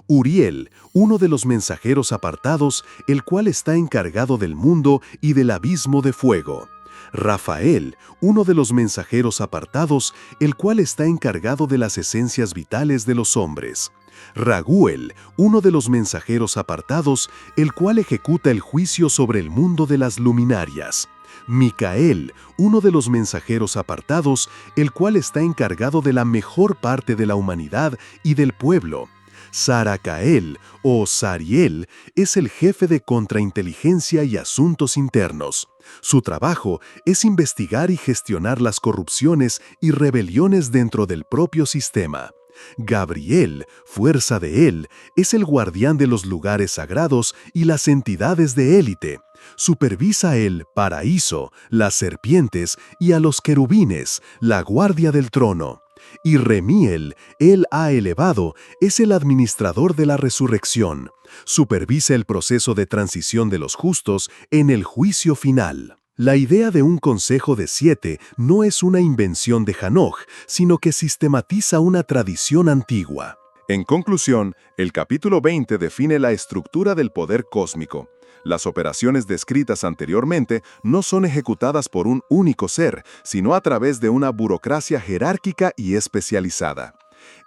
Uriel, uno de los mensajeros apartados, el cual está encargado del mundo y del abismo de fuego. Rafael, uno de los mensajeros apartados, el cual está encargado de las esencias vitales de los hombres. Raguel, uno de los mensajeros apartados, el cual ejecuta el juicio sobre el mundo de las luminarias. Micael, uno de los mensajeros apartados, el cual está encargado de la mejor parte de la humanidad y del pueblo. Saracael, o Sariel, es el jefe de contrainteligencia y asuntos internos. Su trabajo es investigar y gestionar las corrupciones y rebeliones dentro del propio sistema. Gabriel, fuerza de él, es el guardián de los lugares sagrados y las entidades de élite. Supervisa el paraíso, las serpientes y a los querubines, la guardia del trono. Y Remiel, él ha elevado, es el administrador de la resurrección. Supervisa el proceso de transición de los justos en el juicio final. La idea de un consejo de 7 no es una invención de Hanoch, sino que sistematiza una tradición antigua. En conclusión, el capítulo 20 define la estructura del poder cósmico. Las operaciones descritas anteriormente no son ejecutadas por un único ser, sino a través de una burocracia jerárquica y especializada.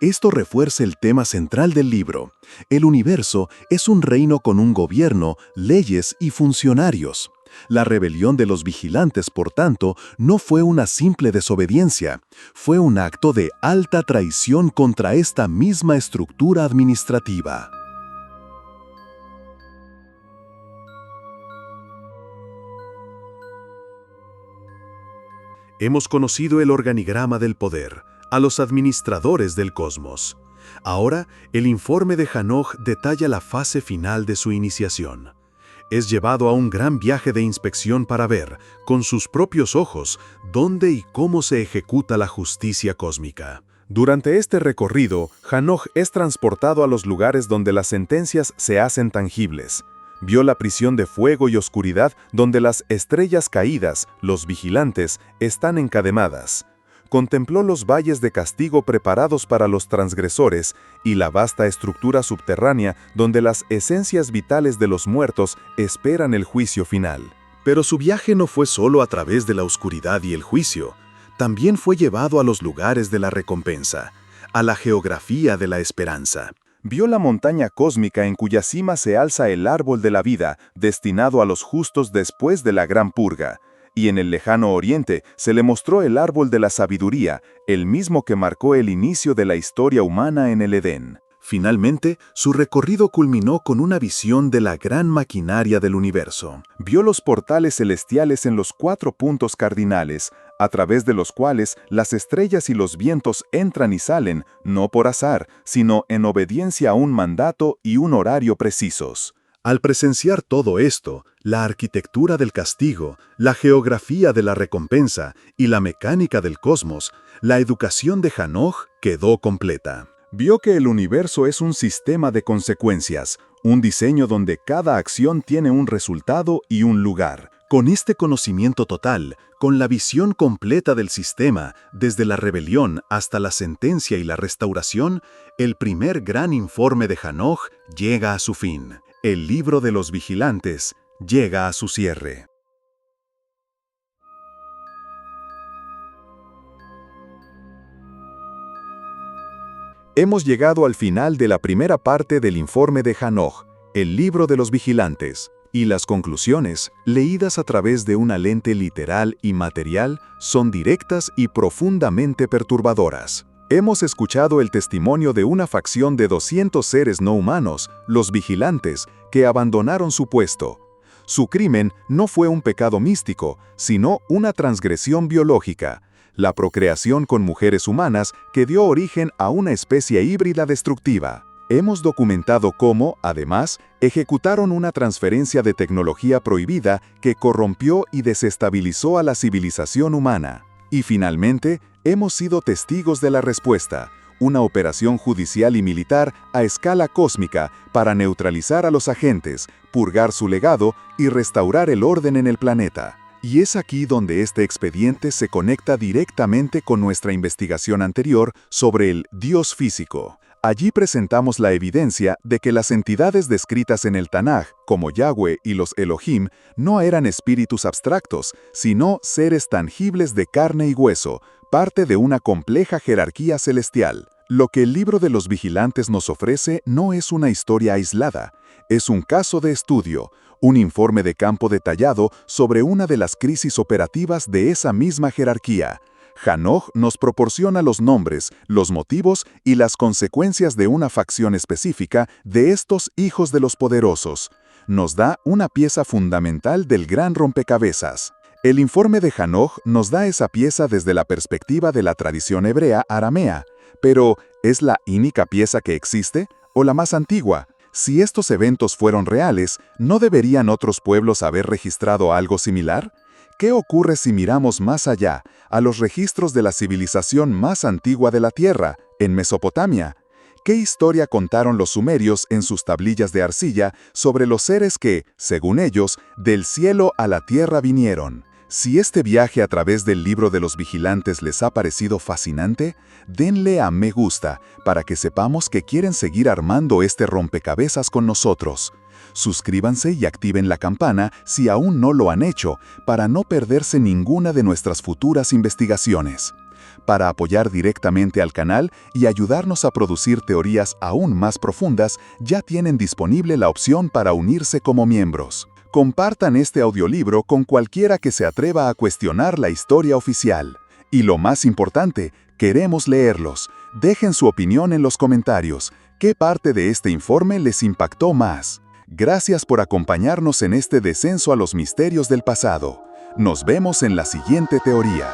Esto refuerza el tema central del libro. El universo es un reino con un gobierno, leyes y funcionarios. La rebelión de los vigilantes, por tanto, no fue una simple desobediencia, fue un acto de alta traición contra esta misma estructura administrativa. Hemos conocido el organigrama del poder, a los administradores del cosmos. Ahora, el informe de Hanoch detalla la fase final de su iniciación. Es llevado a un gran viaje de inspección para ver, con sus propios ojos, dónde y cómo se ejecuta la justicia cósmica. Durante este recorrido, Hanoch es transportado a los lugares donde las sentencias se hacen tangibles. Vio la prisión de fuego y oscuridad donde las estrellas caídas, los vigilantes, están encadenadas. Contempló los valles de castigo preparados para los transgresores y la vasta estructura subterránea donde las esencias vitales de los muertos esperan el juicio final. Pero su viaje no fue solo a través de la oscuridad y el juicio. También fue llevado a los lugares de la recompensa, a la geografía de la esperanza. Vio la montaña cósmica en cuya cima se alza el árbol de la vida, destinado a los justos después de la gran purga. Y en el lejano oriente se le mostró el árbol de la sabiduría, el mismo que marcó el inicio de la historia humana en el Edén. Finalmente, su recorrido culminó con una visión de la gran maquinaria del universo. Vio los portales celestiales en los 4 puntos cardinales, a través de los cuales las estrellas y los vientos entran y salen, no por azar, sino en obediencia a un mandato y un horario precisos. Al presenciar todo esto, la arquitectura del castigo, la geografía de la recompensa y la mecánica del cosmos, la educación de Hanoch quedó completa. Vio que el universo es un sistema de consecuencias, un diseño donde cada acción tiene un resultado y un lugar. Con este conocimiento total, con la visión completa del sistema, desde la rebelión hasta la sentencia y la restauración, el primer gran informe de Hanoch llega a su fin. El libro de los vigilantes llega a su cierre. Hemos llegado al final de la primera parte del informe de Hanoch, el libro de los vigilantes, y las conclusiones, leídas a través de una lente literal y material, son directas y profundamente perturbadoras. Hemos escuchado el testimonio de una facción de 200 seres no humanos, los vigilantes, que abandonaron su puesto. Su crimen no fue un pecado místico, sino una transgresión biológica. la procreación con mujeres humanas que dio origen a una especie híbrida destructiva. Hemos documentado cómo, además, ejecutaron una transferencia de tecnología prohibida que corrompió y desestabilizó a la civilización humana. Y finalmente, hemos sido testigos de la respuesta, una operación judicial y militar a escala cósmica para neutralizar a los agentes, purgar su legado y restaurar el orden en el planeta. Y es aquí donde este expediente se conecta directamente con nuestra investigación anterior sobre el Dios físico. Allí presentamos la evidencia de que las entidades descritas en el Tanaj, como Yahweh y los Elohim, no eran espíritus abstractos, sino seres tangibles de carne y hueso, parte de una compleja jerarquía celestial. Lo que el libro de los vigilantes nos ofrece no es una historia aislada, es un caso de estudio, un informe de campo detallado sobre una de las crisis operativas de esa misma jerarquía. Hanoch nos proporciona los nombres, los motivos y las consecuencias de una facción específica de estos hijos de los poderosos. Nos da una pieza fundamental del gran rompecabezas. El informe de Hanoch nos da esa pieza desde la perspectiva de la tradición hebrea aramea. Pero, ¿es la única pieza que existe o la más antigua? Si estos eventos fueron reales, ¿no deberían otros pueblos haber registrado algo similar? ¿Qué ocurre si miramos más allá, a los registros de la civilización más antigua de la Tierra, en Mesopotamia? ¿Qué historia contaron los sumerios en sus tablillas de arcilla sobre los seres que, según ellos, del cielo a la tierra vinieron? Si este viaje a través del libro de los vigilantes les ha parecido fascinante, denle a me gusta para que sepamos que quieren seguir armando este rompecabezas con nosotros. Suscríbanse y activen la campana si aún no lo han hecho, para no perderse ninguna de nuestras futuras investigaciones. Para apoyar directamente al canal y ayudarnos a producir teorías aún más profundas, ya tienen disponible la opción para unirse como miembros. Compartan este audiolibro con cualquiera que se atreva a cuestionar la historia oficial. Y lo más importante, queremos leerlos. Dejen su opinión en los comentarios. ¿Qué parte de este informe les impactó más? Gracias por acompañarnos en este descenso a los misterios del pasado. Nos vemos en la siguiente teoría.